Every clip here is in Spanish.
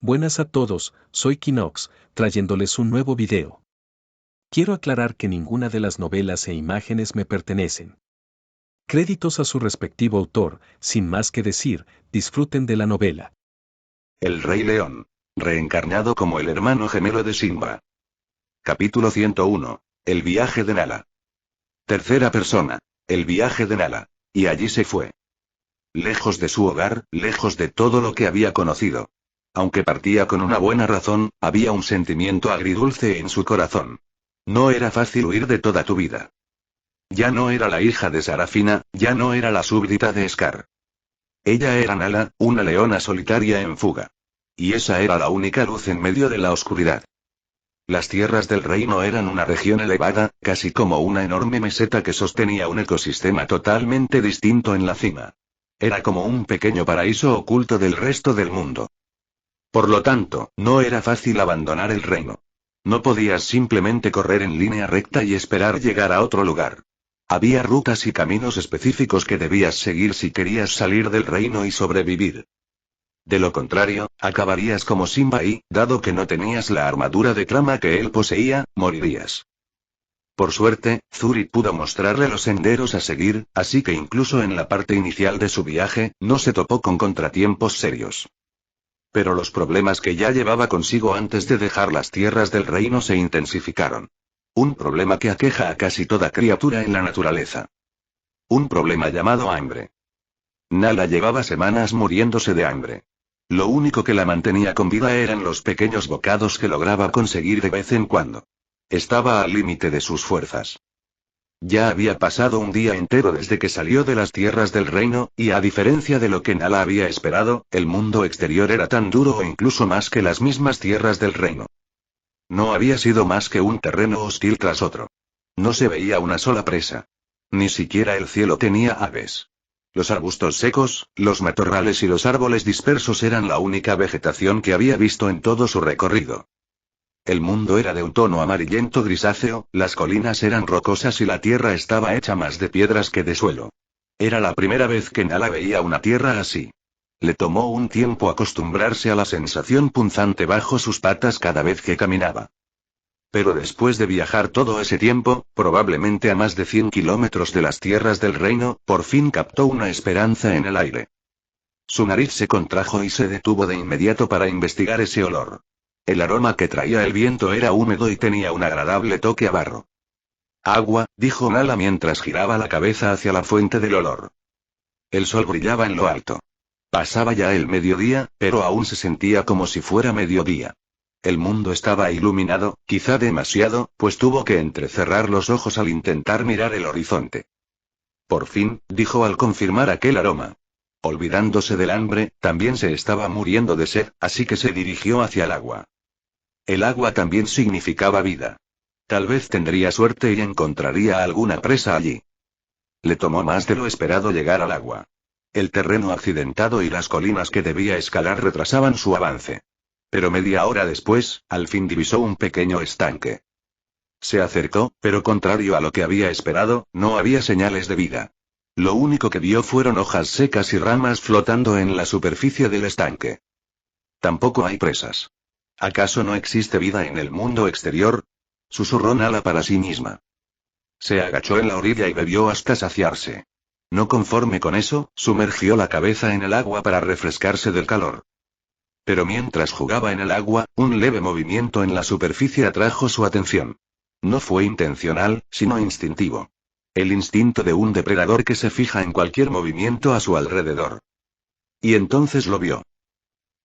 Buenas a todos, soy Kinox, trayéndoles un nuevo video. Quiero aclarar que ninguna de las novelas e imágenes me pertenecen. Créditos a su respectivo autor, sin más que decir, disfruten de la novela. El Rey León, reencarnado como el hermano gemelo de Simba. Capítulo 101. El viaje de Nala. Tercera persona. El viaje de Nala. Y allí se fue. Lejos de su hogar, lejos de todo lo que había conocido. Aunque partía con una buena razón, había un sentimiento agridulce en su corazón. No era fácil huir de toda tu vida. Ya no era la hija de Sarafina, ya no era la súbdita de Scar. Ella era Nala, una leona solitaria en fuga. Y esa era la única luz en medio de la oscuridad. Las tierras del reino eran una región elevada, casi como una enorme meseta que sostenía un ecosistema totalmente distinto en la cima. Era como un pequeño paraíso oculto del resto del mundo. Por lo tanto, no era fácil abandonar el reino. No podías simplemente correr en línea recta y esperar llegar a otro lugar. Había rutas y caminos específicos que debías seguir si querías salir del reino y sobrevivir. De lo contrario, acabarías como Simba y, dado que no tenías la armadura de trama que él poseía, morirías. Por suerte, Zuri pudo mostrarle los senderos a seguir, así que incluso en la parte inicial de su viaje, no se topó con contratiempos serios. Pero los problemas que ya llevaba consigo antes de dejar las tierras del reino se intensificaron. Un problema que aqueja a casi toda criatura en la naturaleza. Un problema llamado hambre. Nala llevaba semanas muriéndose de hambre. Lo único que la mantenía con vida eran los pequeños bocados que lograba conseguir de vez en cuando. Estaba al límite de sus fuerzas. Ya había pasado un día entero desde que salió de las tierras del reino, y a diferencia de lo que Nala había esperado, el mundo exterior era tan duro o incluso más que las mismas tierras del reino. No había sido más que un terreno hostil tras otro. No se veía una sola presa. Ni siquiera el cielo tenía aves. Los arbustos secos, los matorrales y los árboles dispersos eran la única vegetación que había visto en todo su recorrido. El mundo era de un tono amarillento grisáceo, las colinas eran rocosas y la tierra estaba hecha más de piedras que de suelo. Era la primera vez que Nala veía una tierra así. Le tomó un tiempo acostumbrarse a la sensación punzante bajo sus patas cada vez que caminaba. Pero después de viajar todo ese tiempo, probablemente a más de 100 kilómetros de las tierras del reino, por fin captó una esperanza en el aire. Su nariz se contrajo y se detuvo de inmediato para investigar ese olor. El aroma que traía el viento era húmedo y tenía un agradable toque a barro. Agua, dijo Nala mientras giraba la cabeza hacia la fuente del olor. El sol brillaba en lo alto. Pasaba ya el mediodía, pero aún se sentía como si fuera mediodía. El mundo estaba iluminado, quizá demasiado, pues tuvo que entrecerrar los ojos al intentar mirar el horizonte. Por fin, dijo al confirmar aquel aroma. Olvidándose del hambre, también se estaba muriendo de sed, así que se dirigió hacia el agua. El agua también significaba vida. Tal vez tendría suerte y encontraría alguna presa allí. Le tomó más de lo esperado llegar al agua. El terreno accidentado y las colinas que debía escalar retrasaban su avance. Pero media hora después, al fin divisó un pequeño estanque. Se acercó, pero contrario a lo que había esperado, no había señales de vida. Lo único que vio fueron hojas secas y ramas flotando en la superficie del estanque. Tampoco hay presas. ¿Acaso no existe vida en el mundo exterior? Susurró Nala para sí misma. Se agachó en la orilla y bebió hasta saciarse. No conforme con eso, sumergió la cabeza en el agua para refrescarse del calor. Pero mientras jugaba en el agua, un leve movimiento en la superficie atrajo su atención. No fue intencional, sino instintivo. El instinto de un depredador que se fija en cualquier movimiento a su alrededor. Y entonces lo vio.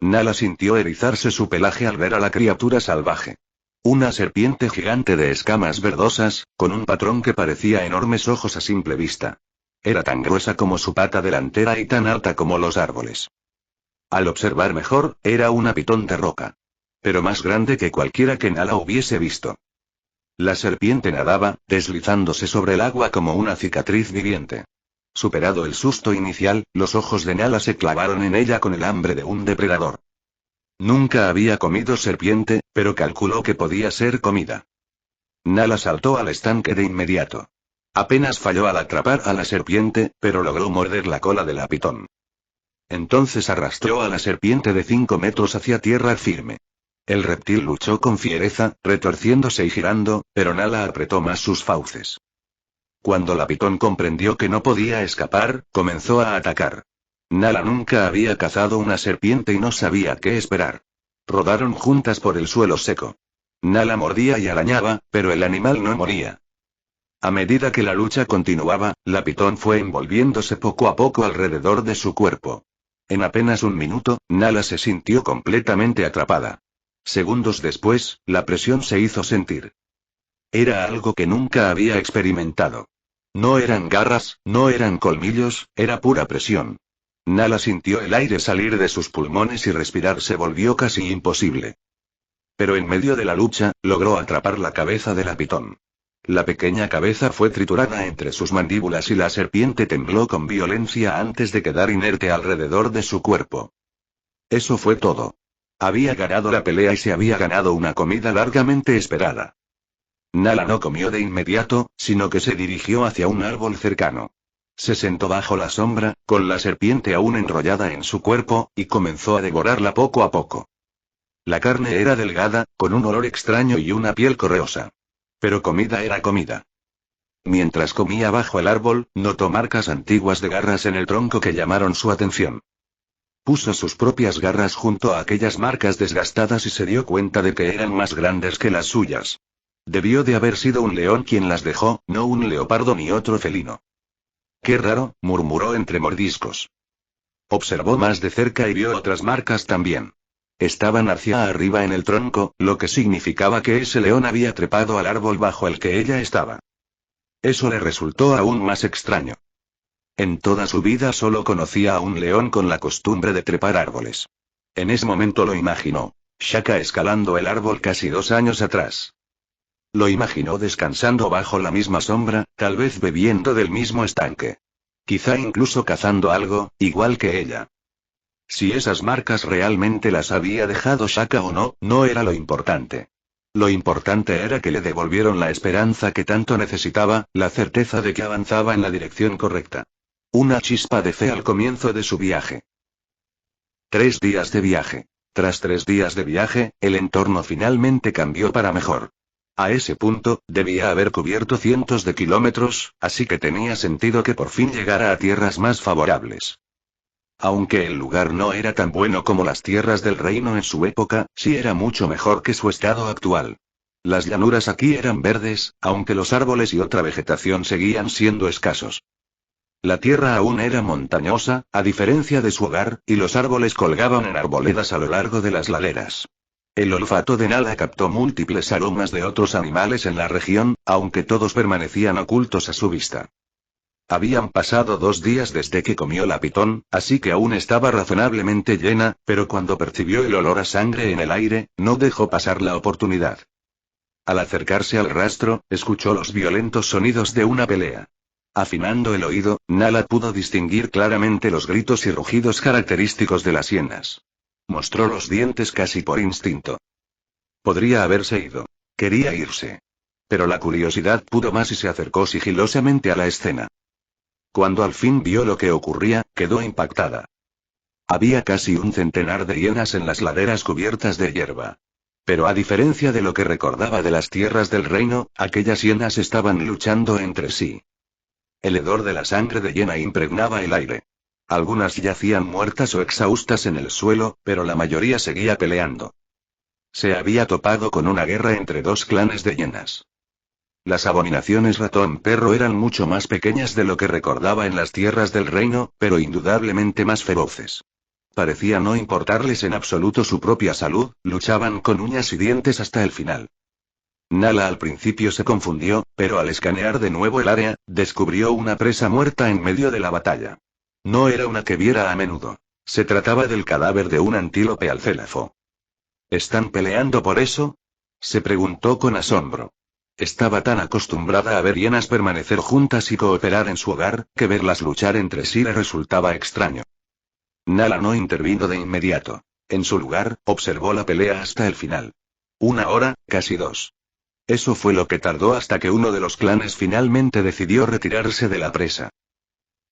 Nala sintió erizarse su pelaje al ver a la criatura salvaje. Una serpiente gigante de escamas verdosas, con un patrón que parecía enormes ojos a simple vista. Era tan gruesa como su pata delantera y tan alta como los árboles. Al observar mejor, era una pitón de roca. Pero más grande que cualquiera que Nala hubiese visto. La serpiente nadaba, deslizándose sobre el agua como una cicatriz viviente. Superado el susto inicial, los ojos de Nala se clavaron en ella con el hambre de un depredador. Nunca había comido serpiente, pero calculó que podía ser comida. Nala saltó al estanque de inmediato. Apenas falló al atrapar a la serpiente, pero logró morder la cola de la pitón. Entonces arrastró a la serpiente de 5 metros hacia tierra firme. El reptil luchó con fiereza, retorciéndose y girando, pero Nala apretó más sus fauces. Cuando la pitón comprendió que no podía escapar, comenzó a atacar. Nala nunca había cazado una serpiente y no sabía qué esperar. Rodaron juntas por el suelo seco. Nala mordía y arañaba, pero el animal no moría. A medida que la lucha continuaba, la pitón fue envolviéndose poco a poco alrededor de su cuerpo. En apenas un minuto, Nala se sintió completamente atrapada. Segundos después, la presión se hizo sentir. Era algo que nunca había experimentado. No eran garras, no eran colmillos, era pura presión. Nala sintió el aire salir de sus pulmones y respirar se volvió casi imposible. Pero en medio de la lucha, logró atrapar la cabeza de la pitón. La pequeña cabeza fue triturada entre sus mandíbulas y la serpiente tembló con violencia antes de quedar inerte alrededor de su cuerpo. Eso fue todo. Había ganado la pelea y se había ganado una comida largamente esperada. Nala no comió de inmediato, sino que se dirigió hacia un árbol cercano. Se sentó bajo la sombra, con la serpiente aún enrollada en su cuerpo, y comenzó a devorarla poco a poco. La carne era delgada, con un olor extraño y una piel correosa. Pero comida era comida. Mientras comía bajo el árbol, notó marcas antiguas de garras en el tronco que llamaron su atención. Puso sus propias garras junto a aquellas marcas desgastadas y se dio cuenta de que eran más grandes que las suyas. Debió de haber sido un león quien las dejó, no un leopardo ni otro felino. Qué raro, murmuró entre mordiscos. Observó más de cerca y vio otras marcas también. Estaban hacia arriba en el tronco, lo que significaba que ese león había trepado al árbol bajo el que ella estaba. Eso le resultó aún más extraño. En toda su vida solo conocía a un león con la costumbre de trepar árboles. En ese momento lo imaginó. Shaka escalando el árbol casi 2 años atrás. Lo imaginó descansando bajo la misma sombra, tal vez bebiendo del mismo estanque. Quizá incluso cazando algo, igual que ella. Si esas marcas realmente las había dejado Shaka o no, no era lo importante. Lo importante era que le devolvieron la esperanza que tanto necesitaba, la certeza de que avanzaba en la dirección correcta. Una chispa de fe al comienzo de su viaje. 3 días de viaje. Tras 3 días de viaje, el entorno finalmente cambió para mejor. A ese punto, debía haber cubierto cientos de kilómetros, así que tenía sentido que por fin llegara a tierras más favorables. Aunque el lugar no era tan bueno como las tierras del reino en su época, sí era mucho mejor que su estado actual. Las llanuras aquí eran verdes, aunque los árboles y otra vegetación seguían siendo escasos. La tierra aún era montañosa, a diferencia de su hogar, y los árboles colgaban en arboledas a lo largo de las laderas. El olfato de Nala captó múltiples aromas de otros animales en la región, aunque todos permanecían ocultos a su vista. Habían pasado 2 días desde que comió la pitón, así que aún estaba razonablemente llena, pero cuando percibió el olor a sangre en el aire, no dejó pasar la oportunidad. Al acercarse al rastro, escuchó los violentos sonidos de una pelea. Afinando el oído, Nala pudo distinguir claramente los gritos y rugidos característicos de las hienas. Mostró los dientes casi por instinto. Podría haberse ido. Quería irse. Pero la curiosidad pudo más y se acercó sigilosamente a la escena. Cuando al fin vio lo que ocurría, quedó impactada. Había casi un centenar de hienas en las laderas cubiertas de hierba. Pero a diferencia de lo que recordaba de las tierras del reino, aquellas hienas estaban luchando entre sí. El hedor de la sangre de hiena impregnaba el aire. Algunas yacían muertas o exhaustas en el suelo, pero la mayoría seguía peleando. Se había topado con una guerra entre 2 clanes de hienas. Las abominaciones ratón-perro eran mucho más pequeñas de lo que recordaba en las tierras del reino, pero indudablemente más feroces. Parecía no importarles en absoluto su propia salud, luchaban con uñas y dientes hasta el final. Nala al principio se confundió, pero al escanear de nuevo el área, descubrió una presa muerta en medio de la batalla. No era una que viera a menudo. Se trataba del cadáver de un antílope alcélafo. ¿Están peleando por eso?, se preguntó con asombro. Estaba tan acostumbrada a ver hienas permanecer juntas y cooperar en su hogar, que verlas luchar entre sí le resultaba extraño. Nala no intervino de inmediato. En su lugar, observó la pelea hasta el final. 1 hora, casi 2. Eso fue lo que tardó hasta que uno de los clanes finalmente decidió retirarse de la presa.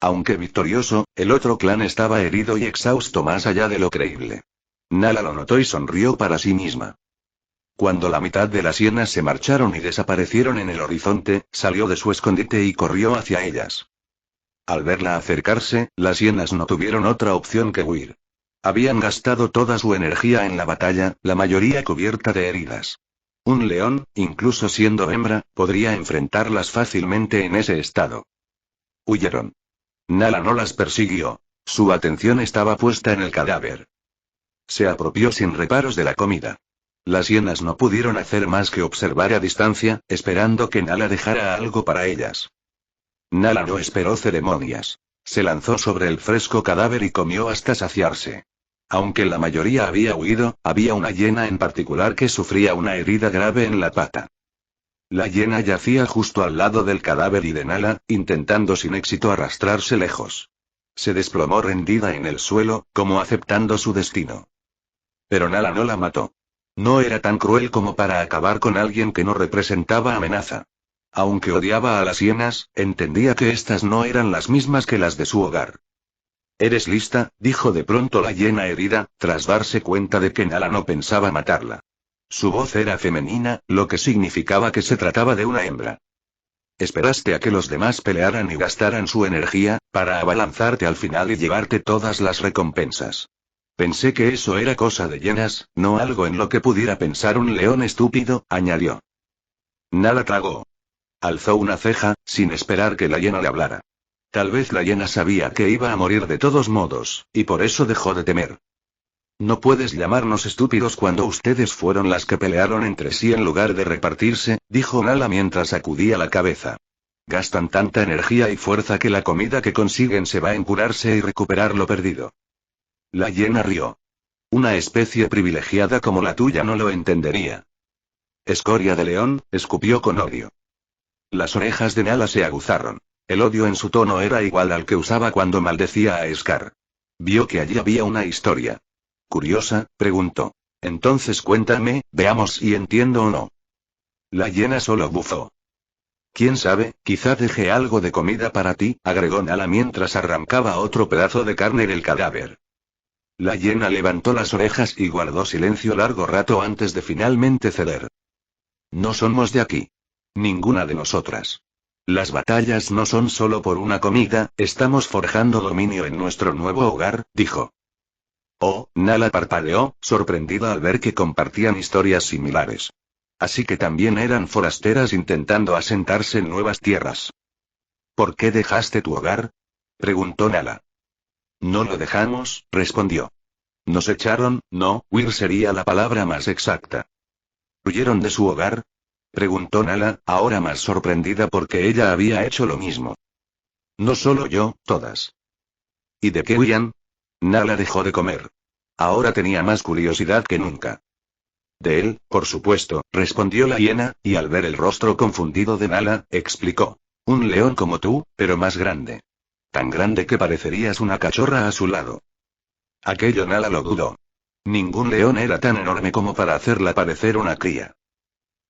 Aunque victorioso, el otro clan estaba herido y exhausto más allá de lo creíble. Nala lo notó y sonrió para sí misma. Cuando la mitad de las hienas se marcharon y desaparecieron en el horizonte, salió de su escondite y corrió hacia ellas. Al verla acercarse, las hienas no tuvieron otra opción que huir. Habían gastado toda su energía en la batalla, la mayoría cubierta de heridas. Un león, incluso siendo hembra, podría enfrentarlas fácilmente en ese estado. Huyeron. Nala no las persiguió. Su atención estaba puesta en el cadáver. Se apropió sin reparos de la comida. Las hienas no pudieron hacer más que observar a distancia, esperando que Nala dejara algo para ellas. Nala no esperó ceremonias. Se lanzó sobre el fresco cadáver y comió hasta saciarse. Aunque la mayoría había huido, había una hiena en particular que sufría una herida grave en la pata. La hiena yacía justo al lado del cadáver y de Nala, intentando sin éxito arrastrarse lejos. Se desplomó rendida en el suelo, como aceptando su destino. Pero Nala no la mató. No era tan cruel como para acabar con alguien que no representaba amenaza. Aunque odiaba a las hienas, entendía que estas no eran las mismas que las de su hogar. «¿Eres lista?», dijo de pronto la hiena herida, tras darse cuenta de que Nala no pensaba matarla. Su voz era femenina, lo que significaba que se trataba de una hembra. «¿Esperaste a que los demás pelearan y gastaran su energía, para abalanzarte al final y llevarte todas las recompensas? Pensé que eso era cosa de hienas, no algo en lo que pudiera pensar un león estúpido», añadió. Nala tragó. Alzó una ceja, sin esperar que la hiena le hablara. Tal vez la hiena sabía que iba a morir de todos modos, y por eso dejó de temer. «No puedes llamarnos estúpidos cuando ustedes fueron las que pelearon entre sí en lugar de repartirse», dijo Nala mientras sacudía la cabeza. «Gastan tanta energía y fuerza que la comida que consiguen se va en curarse y recuperar lo perdido». La hiena rió. «Una especie privilegiada como la tuya no lo entendería». «Escoria de león», escupió con odio. Las orejas de Nala se aguzaron. El odio en su tono era igual al que usaba cuando maldecía a Scar. Vio que allí había una historia. «¿Curiosa?», preguntó. «Entonces cuéntame, veamos si entiendo o no». La hiena solo bufó. «¿Quién sabe, quizá deje algo de comida para ti», agregó Nala mientras arrancaba otro pedazo de carne del cadáver. La hiena levantó las orejas y guardó silencio largo rato antes de finalmente ceder. «No somos de aquí. Ninguna de nosotras. Las batallas no son solo por una comida, estamos forjando dominio en nuestro nuevo hogar», dijo. Oh, Nala parpadeó, sorprendida al ver que compartían historias similares. Así que también eran forasteras intentando asentarse en nuevas tierras. «¿Por qué dejaste tu hogar?», preguntó Nala. «No lo dejamos», respondió. «Nos echaron, no, huir sería la palabra más exacta». «¿Huyeron de su hogar?», preguntó Nala, ahora más sorprendida porque ella había hecho lo mismo. «No solo yo, todas». «¿Y de qué huían?». Nala dejó de comer. Ahora tenía más curiosidad que nunca. «De él, por supuesto», respondió la hiena, y al ver el rostro confundido de Nala, explicó. «Un león como tú, pero más grande. Tan grande que parecerías una cachorra a su lado». Aquello Nala lo dudó. Ningún león era tan enorme como para hacerla parecer una cría.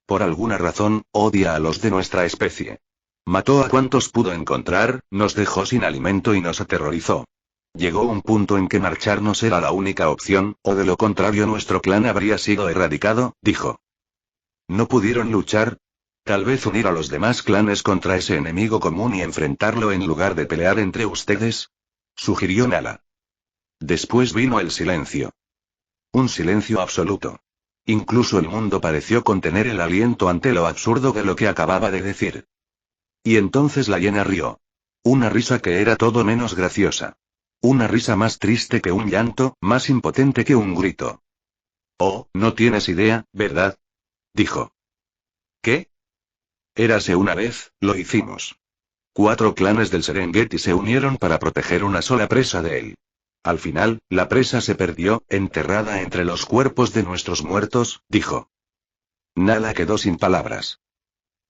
Por alguna razón, odia a los de nuestra especie. Mató a cuantos pudo encontrar, nos dejó sin alimento y nos aterrorizó. Llegó un punto en que marcharnos era la única opción, o de lo contrario nuestro clan habría sido erradicado», dijo. «¿No pudieron luchar? Tal vez unir a los demás clanes contra ese enemigo común y enfrentarlo en lugar de pelear entre ustedes», sugirió Nala. Después vino el silencio. Un silencio absoluto. Incluso el mundo pareció contener el aliento ante lo absurdo de lo que acababa de decir. Y entonces la hiena rió. Una risa que era todo menos graciosa. Una risa más triste que un llanto, más impotente que un grito. «Oh, no tienes idea, ¿verdad?», dijo. «¿Qué?». «Érase una vez, lo hicimos. 4 clanes del Serengeti se unieron para proteger una sola presa de él. Al final, la presa se perdió, enterrada entre los cuerpos de nuestros muertos», dijo. Nala quedó sin palabras.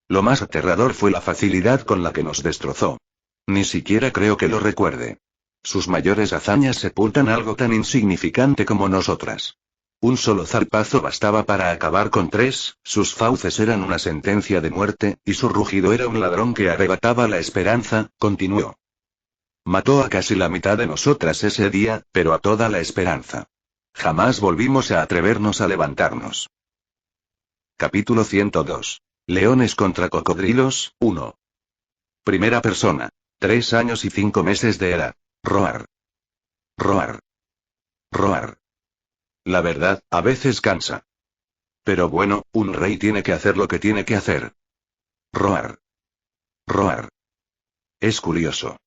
Lo más aterrador fue la facilidad con la que nos destrozó. Ni siquiera creo que lo recuerde. Sus mayores hazañas sepultan algo tan insignificante como nosotras. Un solo zarpazo bastaba para acabar con 3, sus fauces eran una sentencia de muerte, y su rugido era un ladrón que arrebataba la esperanza», continuó. Mató a casi la mitad de nosotras ese día, pero a toda la esperanza. Jamás volvimos a atrevernos a levantarnos. Capítulo 102. Leones contra cocodrilos, 1. Primera persona. 3 años y 5 meses de edad. Roar. Roar. Roar. La verdad, a veces cansa. Pero bueno, un rey tiene que hacer lo que tiene que hacer. Roar. Roar. Es curioso.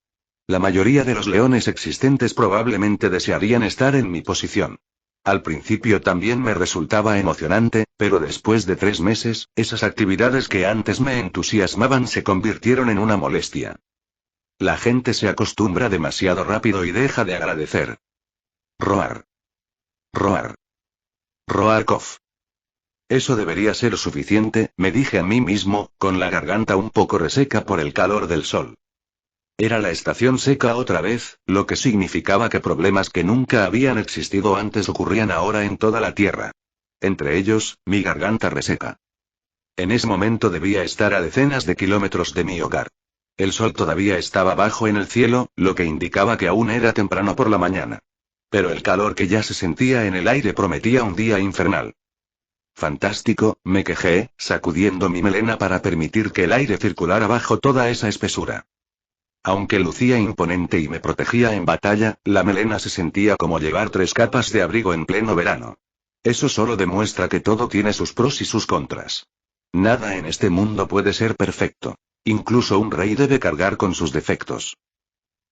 La mayoría de los leones existentes probablemente desearían estar en mi posición. Al principio también me resultaba emocionante, pero después de 3 meses, esas actividades que antes me entusiasmaban se convirtieron en una molestia. La gente se acostumbra demasiado rápido y deja de agradecer. Roar. Roar. Roar cough. Eso debería ser suficiente, me dije a mí mismo, con la garganta un poco reseca por el calor del sol. Era la estación seca otra vez, lo que significaba que problemas que nunca habían existido antes ocurrían ahora en toda la Tierra. Entre ellos, mi garganta reseca. En ese momento debía estar a decenas de kilómetros de mi hogar. El sol todavía estaba bajo en el cielo, lo que indicaba que aún era temprano por la mañana. Pero el calor que ya se sentía en el aire prometía un día infernal. Fantástico, me quejé, sacudiendo mi melena para permitir que el aire circulara bajo toda esa espesura. Aunque lucía imponente y me protegía en batalla, la melena se sentía como llevar 3 capas de abrigo en pleno verano. Eso solo demuestra que todo tiene sus pros y sus contras. Nada en este mundo puede ser perfecto. Incluso un rey debe cargar con sus defectos.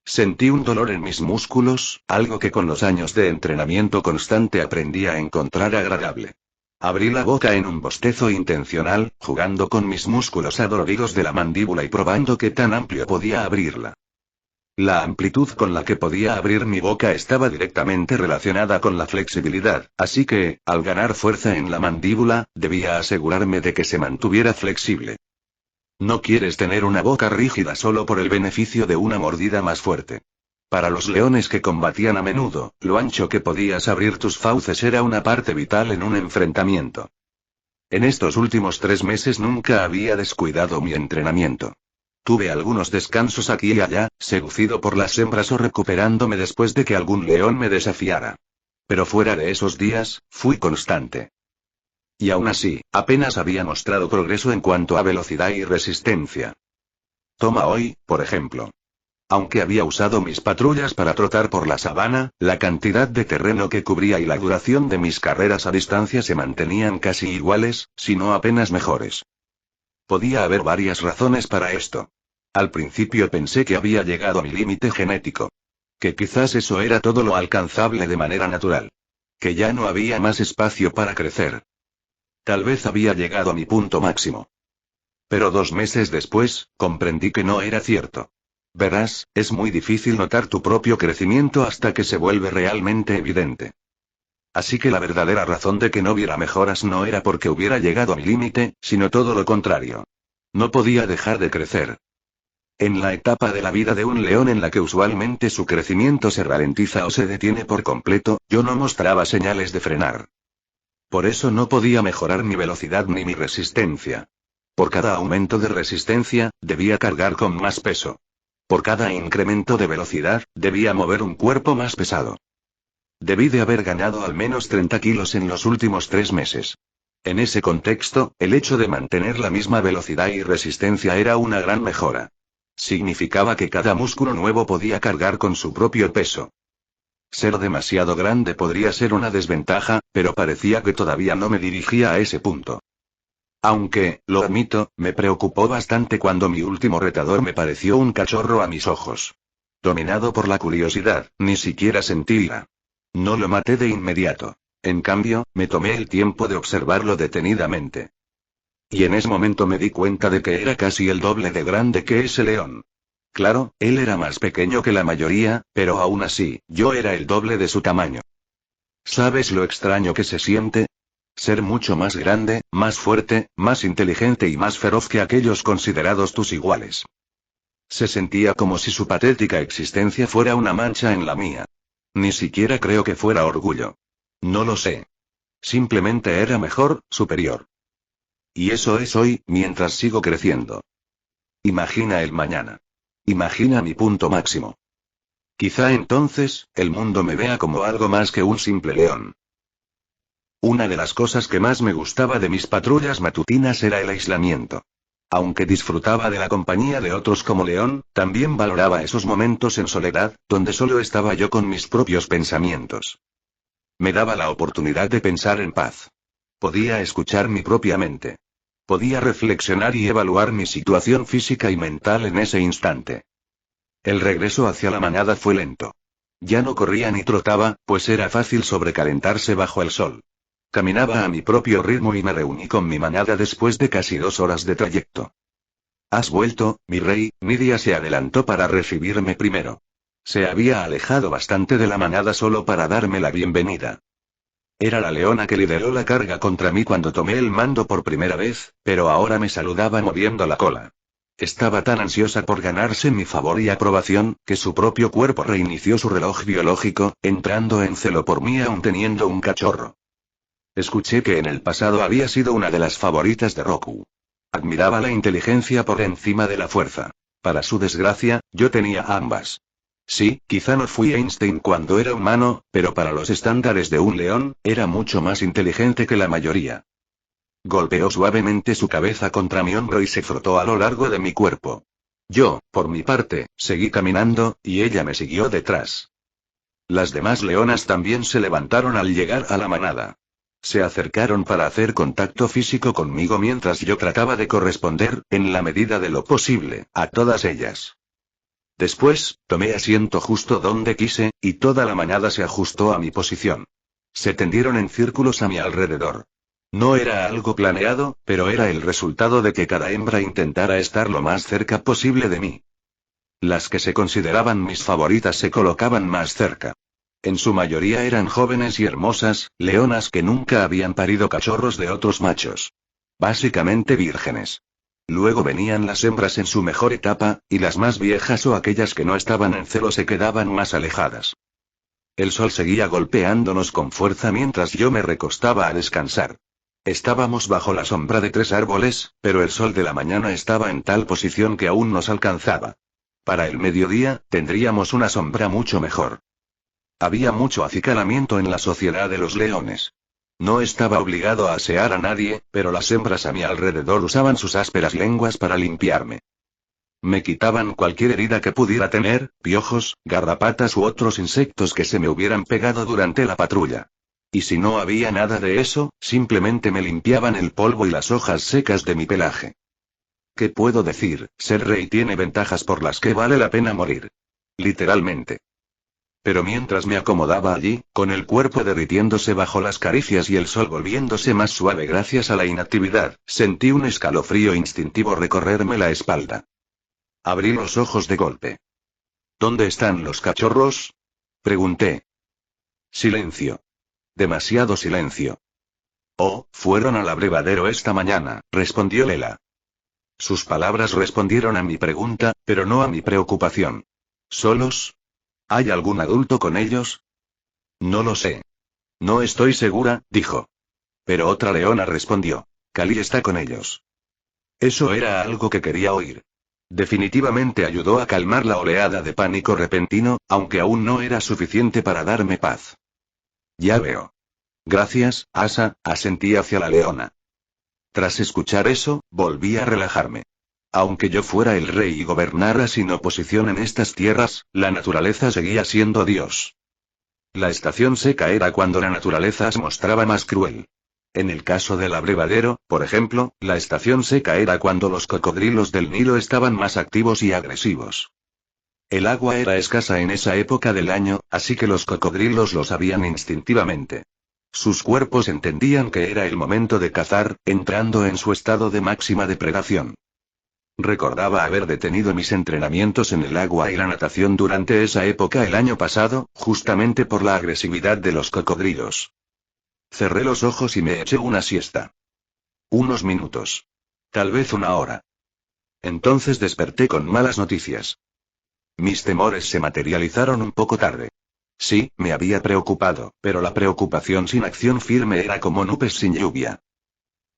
Sentí un dolor en mis músculos, algo que con los años de entrenamiento constante aprendí a encontrar agradable. Abrí la boca en un bostezo intencional, jugando con mis músculos adoloridos de la mandíbula y probando qué tan amplio podía abrirla. La amplitud con la que podía abrir mi boca estaba directamente relacionada con la flexibilidad, así que, al ganar fuerza en la mandíbula, debía asegurarme de que se mantuviera flexible. No quieres tener una boca rígida solo por el beneficio de una mordida más fuerte. Para los leones que combatían a menudo, lo ancho que podías abrir tus fauces era una parte vital en un enfrentamiento. En estos últimos 3 meses nunca había descuidado mi entrenamiento. Tuve algunos descansos aquí y allá, seducido por las hembras o recuperándome después de que algún león me desafiara. Pero fuera de esos días, fui constante. Y aún así, apenas había mostrado progreso en cuanto a velocidad y resistencia. Toma hoy, por ejemplo. Aunque había usado mis patrullas para trotar por la sabana, la cantidad de terreno que cubría y la duración de mis carreras a distancia se mantenían casi iguales, si no apenas mejores. Podía haber varias razones para esto. Al principio pensé que había llegado a mi límite genético. Que quizás eso era todo lo alcanzable de manera natural. Que ya no había más espacio para crecer. Tal vez había llegado a mi punto máximo. Pero 2 meses después, comprendí que no era cierto. Verás, es muy difícil notar tu propio crecimiento hasta que se vuelve realmente evidente. Así que la verdadera razón de que no viera mejoras no era porque hubiera llegado a mi límite, sino todo lo contrario. No podía dejar de crecer. En la etapa de la vida de un león en la que usualmente su crecimiento se ralentiza o se detiene por completo, yo no mostraba señales de frenar. Por eso no podía mejorar mi velocidad ni mi resistencia. Por cada aumento de resistencia, debía cargar con más peso. Por cada incremento de velocidad, debía mover un cuerpo más pesado. Debí de haber ganado al menos 30 kilos en los últimos 3 meses. En ese contexto, el hecho de mantener la misma velocidad y resistencia era una gran mejora. Significaba que cada músculo nuevo podía cargar con su propio peso. Ser demasiado grande podría ser una desventaja, pero parecía que todavía no me dirigía a ese punto. Aunque, lo admito, me preocupó bastante cuando mi último retador me pareció un cachorro a mis ojos. Dominado por la curiosidad, ni siquiera sentí ira. No lo maté de inmediato. En cambio, me tomé el tiempo de observarlo detenidamente. Y en ese momento me di cuenta de que era casi el doble de grande que ese león. Claro, él era más pequeño que la mayoría, pero aún así, yo era el doble de su tamaño. ¿Sabes lo extraño que se siente? Ser mucho más grande, más fuerte, más inteligente y más feroz que aquellos considerados tus iguales. Se sentía como si su patética existencia fuera una mancha en la mía. Ni siquiera creo que fuera orgullo. No lo sé. Simplemente era mejor, superior. Y eso es hoy, mientras sigo creciendo. Imagina el mañana. Imagina mi punto máximo. Quizá entonces, el mundo me vea como algo más que un simple león. Una de las cosas que más me gustaba de mis patrullas matutinas era el aislamiento. Aunque disfrutaba de la compañía de otros como León, también valoraba esos momentos en soledad, donde solo estaba yo con mis propios pensamientos. Me daba la oportunidad de pensar en paz. Podía escuchar mi propia mente. Podía reflexionar y evaluar mi situación física y mental en ese instante. El regreso hacia la manada fue lento. Ya no corría ni trotaba, pues era fácil sobrecalentarse bajo el sol. Caminaba a mi propio ritmo y me reuní con mi manada después de casi 2 horas de trayecto. ¿Has vuelto, mi rey? Nidia se adelantó para recibirme primero. Se había alejado bastante de la manada solo para darme la bienvenida. Era la leona que lideró la carga contra mí cuando tomé el mando por primera vez, pero ahora me saludaba moviendo la cola. Estaba tan ansiosa por ganarse mi favor y aprobación, que su propio cuerpo reinició su reloj biológico, entrando en celo por mí aún teniendo un cachorro. Escuché que en el pasado había sido una de las favoritas de Roku. Admiraba la inteligencia por encima de la fuerza. Para su desgracia, yo tenía ambas. Sí, quizá no fui Einstein cuando era humano, pero para los estándares de un león, era mucho más inteligente que la mayoría. Golpeó suavemente su cabeza contra mi hombro y se frotó a lo largo de mi cuerpo. Yo, por mi parte, seguí caminando, y ella me siguió detrás. Las demás leonas también se levantaron al llegar a la manada. Se acercaron para hacer contacto físico conmigo mientras yo trataba de corresponder, en la medida de lo posible, a todas ellas. Después, tomé asiento justo donde quise, y toda la manada se ajustó a mi posición. Se tendieron en círculos a mi alrededor. No era algo planeado, pero era el resultado de que cada hembra intentara estar lo más cerca posible de mí. Las que se consideraban mis favoritas se colocaban más cerca. En su mayoría eran jóvenes y hermosas, leonas que nunca habían parido cachorros de otros machos. Básicamente vírgenes. Luego venían las hembras en su mejor etapa, y las más viejas o aquellas que no estaban en celo se quedaban más alejadas. El sol seguía golpeándonos con fuerza mientras yo me recostaba a descansar. Estábamos bajo la sombra de 3 árboles, pero el sol de la mañana estaba en tal posición que aún nos alcanzaba. Para el mediodía, tendríamos una sombra mucho mejor. Había mucho acicalamiento en la sociedad de los leones. No estaba obligado a asear a nadie, pero las hembras a mi alrededor usaban sus ásperas lenguas para limpiarme. Me quitaban cualquier herida que pudiera tener, piojos, garrapatas u otros insectos que se me hubieran pegado durante la patrulla. Y si no había nada de eso, simplemente me limpiaban el polvo y las hojas secas de mi pelaje. ¿Qué puedo decir? Ser rey tiene ventajas por las que vale la pena morir. Literalmente. Pero mientras me acomodaba allí, con el cuerpo derritiéndose bajo las caricias y el sol volviéndose más suave gracias a la inactividad, sentí un escalofrío instintivo recorrerme la espalda. Abrí los ojos de golpe. ¿Dónde están los cachorros? Pregunté. Silencio. Demasiado silencio. Oh, fueron al abrevadero esta mañana, respondió Lela. Sus palabras respondieron a mi pregunta, pero no a mi preocupación. ¿Solos? ¿Hay algún adulto con ellos? No lo sé. No estoy segura, dijo. Pero otra leona respondió. Kali está con ellos. Eso era algo que quería oír. Definitivamente ayudó a calmar la oleada de pánico repentino, aunque aún no era suficiente para darme paz. Ya veo. Gracias, Asa, asentí hacia la leona. Tras escuchar eso, volví a relajarme. Aunque yo fuera el rey y gobernara sin oposición en estas tierras, la naturaleza seguía siendo Dios. La estación seca era cuando la naturaleza se mostraba más cruel. En el caso del abrevadero, por ejemplo, la estación seca era cuando los cocodrilos del Nilo estaban más activos y agresivos. El agua era escasa en esa época del año, así que los cocodrilos lo sabían instintivamente. Sus cuerpos entendían que era el momento de cazar, entrando en su estado de máxima depredación. Recordaba haber detenido mis entrenamientos en el agua y la natación durante esa época el año pasado, justamente por la agresividad de los cocodrilos. Cerré los ojos y me eché una siesta. Unos minutos. Tal vez una hora. Entonces desperté con malas noticias. Mis temores se materializaron un poco tarde. Sí, me había preocupado, pero la preocupación sin acción firme era como nubes sin lluvia.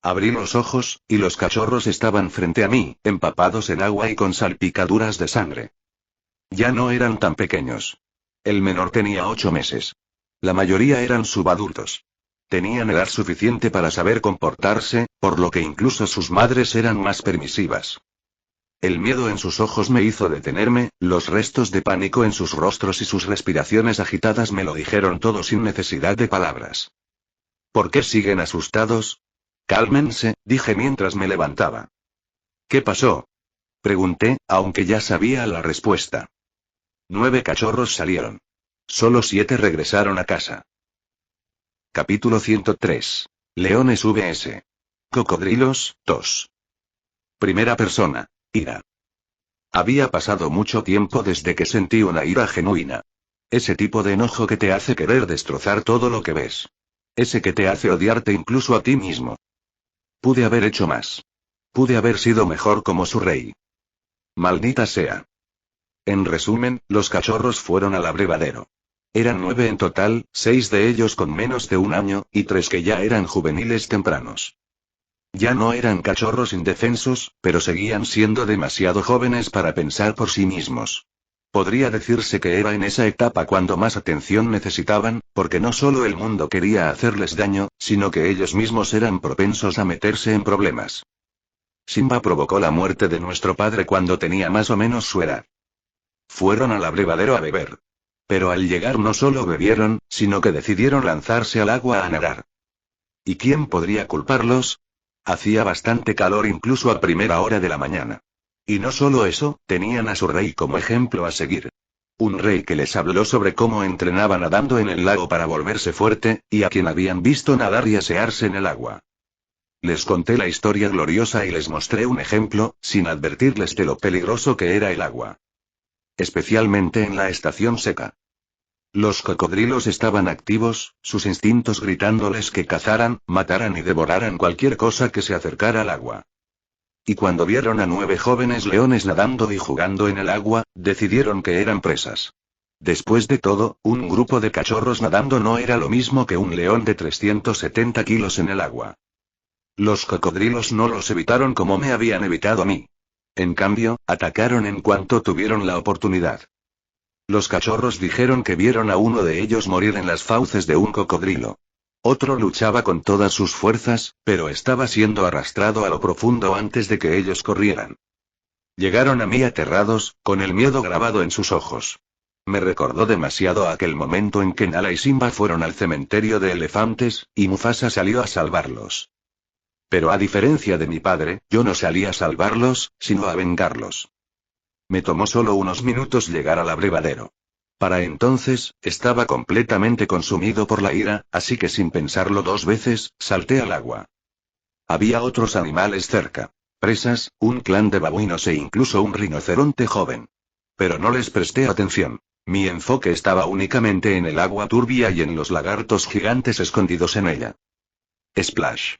Abrí los ojos, y los cachorros estaban frente a mí, empapados en agua y con salpicaduras de sangre. Ya no eran tan pequeños. El menor tenía 8 meses. La mayoría eran subadultos. Tenían edad suficiente para saber comportarse, por lo que incluso sus madres eran más permisivas. El miedo en sus ojos me hizo detenerme, los restos de pánico en sus rostros y sus respiraciones agitadas me lo dijeron todo sin necesidad de palabras. ¿Por qué siguen asustados? Cálmense, dije mientras me levantaba. ¿Qué pasó? Pregunté, aunque ya sabía la respuesta. 9 cachorros salieron. Solo 7 regresaron a casa. Capítulo 103. Leones vs. Cocodrilos, tos. Primera persona. Ira. Había pasado mucho tiempo desde que sentí una ira genuina. Ese tipo de enojo que te hace querer destrozar todo lo que ves. Ese que te hace odiarte incluso a ti mismo. Pude haber hecho más. Pude haber sido mejor como su rey. Maldita sea. En resumen, los cachorros fueron al abrevadero. Eran 9 en total, 6 de ellos con menos de 1 año, y 3 que ya eran juveniles tempranos. Ya no eran cachorros indefensos, pero seguían siendo demasiado jóvenes para pensar por sí mismos. Podría decirse que era en esa etapa cuando más atención necesitaban, porque no solo el mundo quería hacerles daño, sino que ellos mismos eran propensos a meterse en problemas. Simba provocó la muerte de nuestro padre cuando tenía más o menos su edad. Fueron al abrevadero a beber. Pero al llegar no solo bebieron, sino que decidieron lanzarse al agua a nadar. ¿Y quién podría culparlos? Hacía bastante calor incluso a primera hora de la mañana. Y no solo eso, tenían a su rey como ejemplo a seguir. Un rey que les habló sobre cómo entrenaba nadando en el lago para volverse fuerte, y a quien habían visto nadar y asearse en el agua. Les conté la historia gloriosa y les mostré un ejemplo, sin advertirles de lo peligroso que era el agua. Especialmente en la estación seca. Los cocodrilos estaban activos, sus instintos gritándoles que cazaran, mataran y devoraran cualquier cosa que se acercara al agua. Y cuando vieron a 9 jóvenes leones nadando y jugando en el agua, decidieron que eran presas. Después de todo, un grupo de cachorros nadando no era lo mismo que un león de 370 kilos en el agua. Los cocodrilos no los evitaron como me habían evitado a mí. En cambio, atacaron en cuanto tuvieron la oportunidad. Los cachorros dijeron que vieron a uno de ellos morir en las fauces de un cocodrilo. Otro luchaba con todas sus fuerzas, pero estaba siendo arrastrado a lo profundo antes de que ellos corrieran. Llegaron a mí aterrados, con el miedo grabado en sus ojos. Me recordó demasiado aquel momento en que Nala y Simba fueron al cementerio de elefantes, y Mufasa salió a salvarlos. Pero a diferencia de mi padre, yo no salí a salvarlos, sino a vengarlos. Me tomó solo unos minutos llegar al abrevadero. Para entonces, estaba completamente consumido por la ira, así que sin pensarlo 2 veces, salté al agua. Había otros animales cerca. Presas, un clan de babuinos e incluso un rinoceronte joven. Pero no les presté atención. Mi enfoque estaba únicamente en el agua turbia y en los lagartos gigantes escondidos en ella. Splash.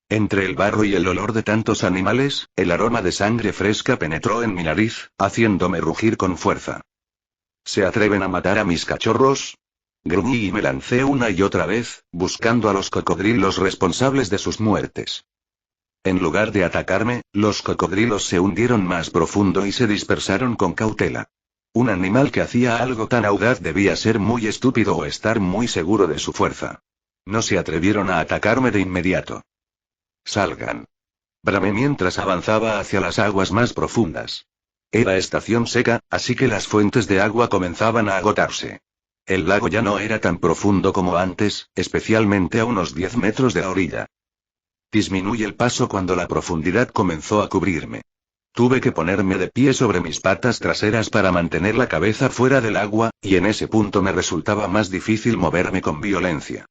Entre el barro y el olor de tantos animales, el aroma de sangre fresca penetró en mi nariz, haciéndome rugir con fuerza. ¿Se atreven a matar a mis cachorros? Gruñí y me lancé una y otra vez, buscando a los cocodrilos responsables de sus muertes. En lugar de atacarme, los cocodrilos se hundieron más profundo y se dispersaron con cautela. Un animal que hacía algo tan audaz debía ser muy estúpido o estar muy seguro de su fuerza. No se atrevieron a atacarme de inmediato. Salgan. Bramé mientras avanzaba hacia las aguas más profundas. Era estación seca, así que las fuentes de agua comenzaban a agotarse. El lago ya no era tan profundo como antes, especialmente a unos 10 metros de la orilla. Disminuí el paso cuando la profundidad comenzó a cubrirme. Tuve que ponerme de pie sobre mis patas traseras para mantener la cabeza fuera del agua, y en ese punto me resultaba más difícil moverme con violencia.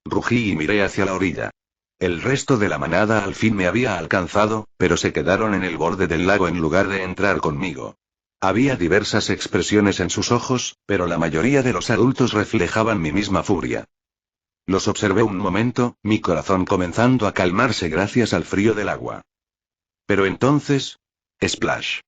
Rugí y miré hacia la orilla. El resto de la manada al fin me había alcanzado, pero se quedaron en el borde del lago en lugar de entrar conmigo. Había diversas expresiones en sus ojos, pero la mayoría de los adultos reflejaban mi misma furia. Los observé un momento, mi corazón comenzando a calmarse gracias al frío del agua. Pero entonces... ¡Splash!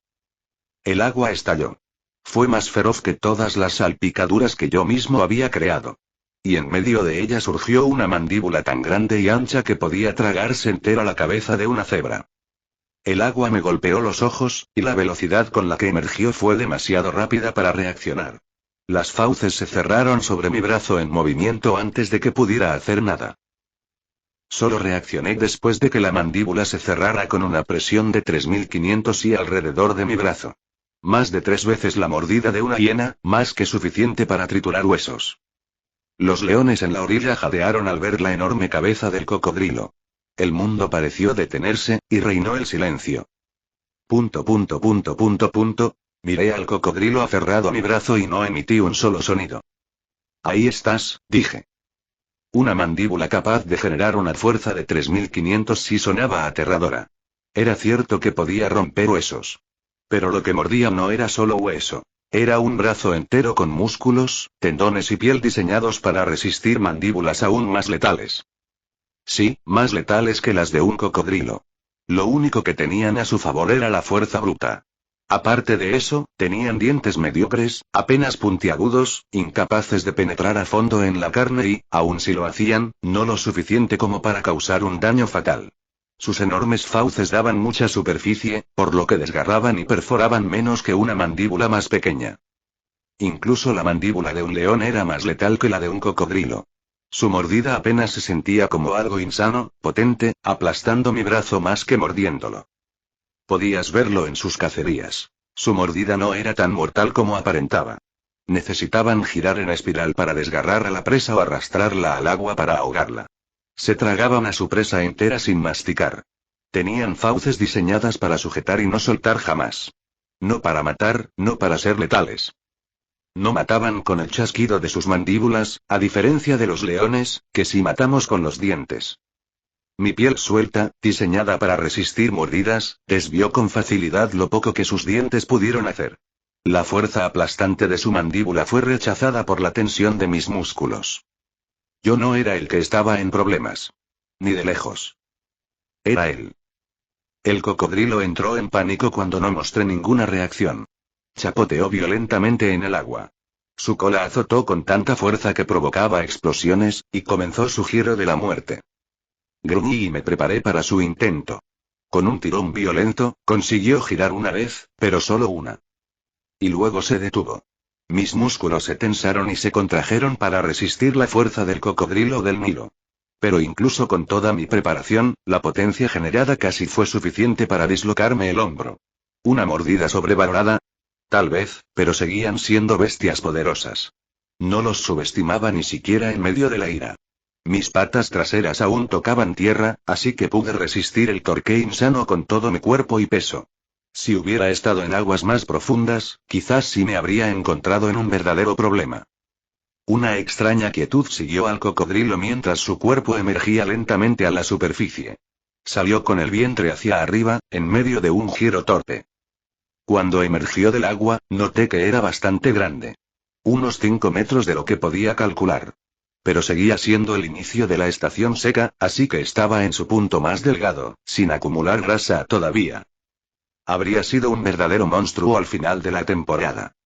El agua estalló. Fue más feroz que todas las salpicaduras que yo mismo había creado. Y en medio de ella surgió una mandíbula tan grande y ancha que podía tragarse entera la cabeza de una cebra. El agua me golpeó los ojos, y la velocidad con la que emergió fue demasiado rápida para reaccionar. Las fauces se cerraron sobre mi brazo en movimiento antes de que pudiera hacer nada. Solo reaccioné después de que la mandíbula se cerrara con una presión de 3500 y alrededor de mi brazo. Más de 3 veces la mordida de una hiena, más que suficiente para triturar huesos. Los leones en la orilla jadearon al ver la enorme cabeza del cocodrilo. El mundo pareció detenerse, y reinó el silencio. Miré al cocodrilo aferrado a mi brazo y no emití un solo sonido. Ahí estás, dije. Una mandíbula capaz de generar una fuerza de 3500 sí sonaba aterradora. Era cierto que podía romper huesos. Pero lo que mordía no era solo hueso. Era un brazo entero con músculos, tendones y piel diseñados para resistir mandíbulas aún más letales. Sí, más letales que las de un cocodrilo. Lo único que tenían a su favor era la fuerza bruta. Aparte de eso, tenían dientes mediocres, apenas puntiagudos, incapaces de penetrar a fondo en la carne y, aun si lo hacían, no lo suficiente como para causar un daño fatal. Sus enormes fauces daban mucha superficie, por lo que desgarraban y perforaban menos que una mandíbula más pequeña. Incluso la mandíbula de un león era más letal que la de un cocodrilo. Su mordida apenas se sentía como algo insano, potente, aplastando mi brazo más que mordiéndolo. Podías verlo en sus cacerías. Su mordida no era tan mortal como aparentaba. Necesitaban girar en espiral para desgarrar a la presa o arrastrarla al agua para ahogarla. Se tragaban a su presa entera sin masticar. Tenían fauces diseñadas para sujetar y no soltar jamás. No para matar, no para ser letales. No mataban con el chasquido de sus mandíbulas, a diferencia de los leones, que sí matamos con los dientes. Mi piel suelta, diseñada para resistir mordidas, desvió con facilidad lo poco que sus dientes pudieron hacer. La fuerza aplastante de su mandíbula fue rechazada por la tensión de mis músculos. Yo no era el que estaba en problemas. Ni de lejos. Era él. El cocodrilo entró en pánico cuando no mostré ninguna reacción. Chapoteó violentamente en el agua. Su cola azotó con tanta fuerza que provocaba explosiones, y comenzó su giro de la muerte. Gruñí y me preparé para su intento. Con un tirón violento, consiguió girar una vez, pero solo una. Y luego se detuvo. Mis músculos se tensaron y se contrajeron para resistir la fuerza del cocodrilo del Nilo. Pero incluso con toda mi preparación, la potencia generada casi fue suficiente para dislocarme el hombro. ¿Una mordida sobrevalorada? Tal vez, pero seguían siendo bestias poderosas. No los subestimaba ni siquiera en medio de la ira. Mis patas traseras aún tocaban tierra, así que pude resistir el torque insano con todo mi cuerpo y peso. Si hubiera estado en aguas más profundas, quizás sí me habría encontrado en un verdadero problema. Una extraña quietud siguió al cocodrilo mientras su cuerpo emergía lentamente a la superficie. Salió con el vientre hacia arriba, en medio de un giro torpe. Cuando emergió del agua, noté que era bastante grande. Unos 5 metros de lo que podía calcular. Pero seguía siendo el inicio de la estación seca, así que estaba en su punto más delgado, sin acumular grasa todavía. Habría sido un verdadero monstruo al final de la temporada.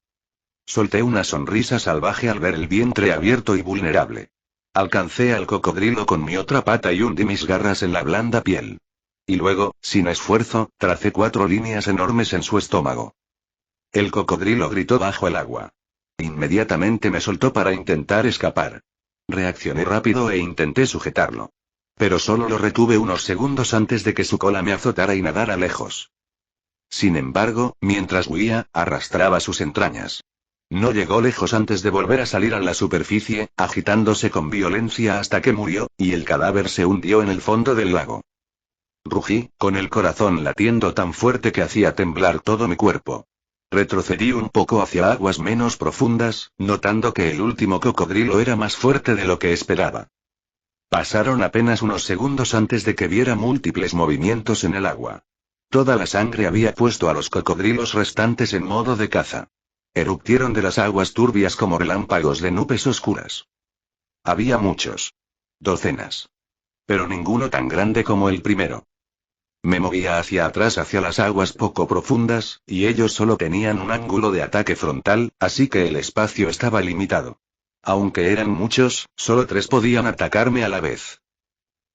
Solté una sonrisa salvaje al ver el vientre abierto y vulnerable. Alcancé al cocodrilo con mi otra pata y hundí mis garras en la blanda piel. Y luego, sin esfuerzo, tracé 4 líneas enormes en su estómago. El cocodrilo gritó bajo el agua. Inmediatamente me soltó para intentar escapar. Reaccioné rápido e intenté sujetarlo. Pero solo lo retuve unos segundos antes de que su cola me azotara y nadara lejos. Sin embargo, mientras huía, arrastraba sus entrañas. No llegó lejos antes de volver a salir a la superficie, agitándose con violencia hasta que murió, y el cadáver se hundió en el fondo del lago. Rugí, con el corazón latiendo tan fuerte que hacía temblar todo mi cuerpo. Retrocedí un poco hacia aguas menos profundas, notando que el último cocodrilo era más fuerte de lo que esperaba. Pasaron apenas unos segundos antes de que viera múltiples movimientos en el agua. Toda la sangre había puesto a los cocodrilos restantes en modo de caza. Eruptieron de las aguas turbias como relámpagos de nubes oscuras. Había muchos. Docenas. Pero ninguno tan grande como el primero. Me movía hacia atrás hacia las aguas poco profundas, y ellos solo tenían un ángulo de ataque frontal, así que el espacio estaba limitado. Aunque eran muchos, solo 3 podían atacarme a la vez.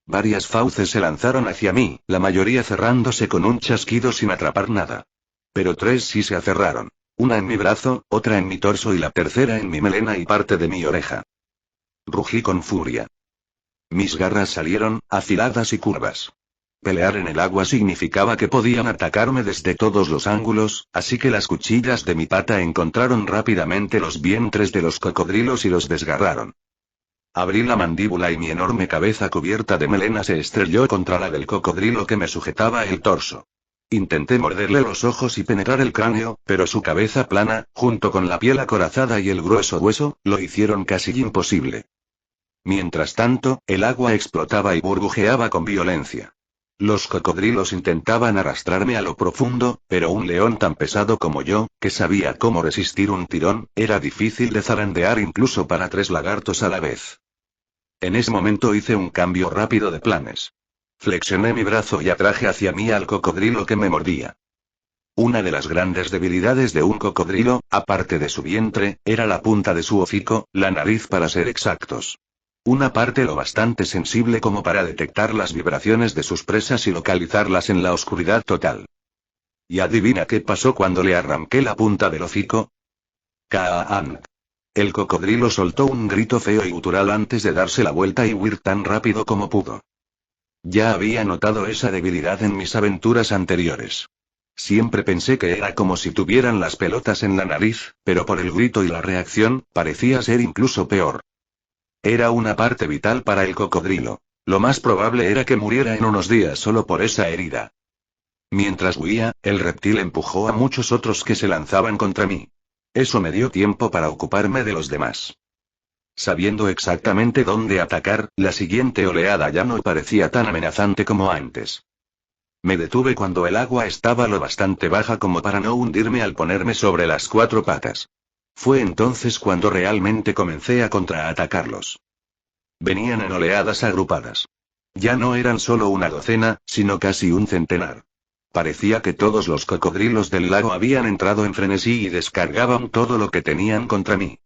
Varias fauces se lanzaron hacia mí, la mayoría cerrándose con un chasquido sin atrapar nada. Pero 3 sí se aferraron. Una en mi brazo, otra en mi torso y la tercera en mi melena y parte de mi oreja. Rugí con furia. Mis garras salieron, afiladas y curvas. Pelear en el agua significaba que podían atacarme desde todos los ángulos, así que las cuchillas de mi pata encontraron rápidamente los vientres de los cocodrilos y los desgarraron. Abrí la mandíbula y mi enorme cabeza cubierta de melena se estrelló contra la del cocodrilo que me sujetaba el torso. Intenté morderle los ojos y penetrar el cráneo, pero su cabeza plana, junto con la piel acorazada y el grueso hueso, lo hicieron casi imposible. Mientras tanto, el agua explotaba y burbujeaba con violencia. Los cocodrilos intentaban arrastrarme a lo profundo, pero un león tan pesado como yo, que sabía cómo resistir un tirón, era difícil de zarandear incluso para 3 lagartos a la vez. En ese momento hice un cambio rápido de planes. Flexioné mi brazo y atraje hacia mí al cocodrilo que me mordía. Una de las grandes debilidades de un cocodrilo, aparte de su vientre, era la punta de su hocico, la nariz para ser exactos. Una parte lo bastante sensible como para detectar las vibraciones de sus presas y localizarlas en la oscuridad total. ¿Y adivina qué pasó cuando le arranqué la punta del hocico? ¡Caaan! El cocodrilo soltó un grito feo y gutural antes de darse la vuelta y huir tan rápido como pudo. Ya había notado esa debilidad en mis aventuras anteriores. Siempre pensé que era como si tuvieran las pelotas en la nariz, pero por el grito y la reacción, parecía ser incluso peor. Era una parte vital para el cocodrilo. Lo más probable era que muriera en unos días solo por esa herida. Mientras huía, el reptil empujó a muchos otros que se lanzaban contra mí. Eso me dio tiempo para ocuparme de los demás. Sabiendo exactamente dónde atacar, la siguiente oleada ya no parecía tan amenazante como antes. Me detuve cuando el agua estaba lo bastante baja como para no hundirme al ponerme sobre las 4 patas. Fue entonces cuando realmente comencé a contraatacarlos. Venían en oleadas agrupadas. Ya no eran solo una docena, sino casi un centenar. Parecía que todos los cocodrilos del lago habían entrado en frenesí y descargaban todo lo que tenían contra mí.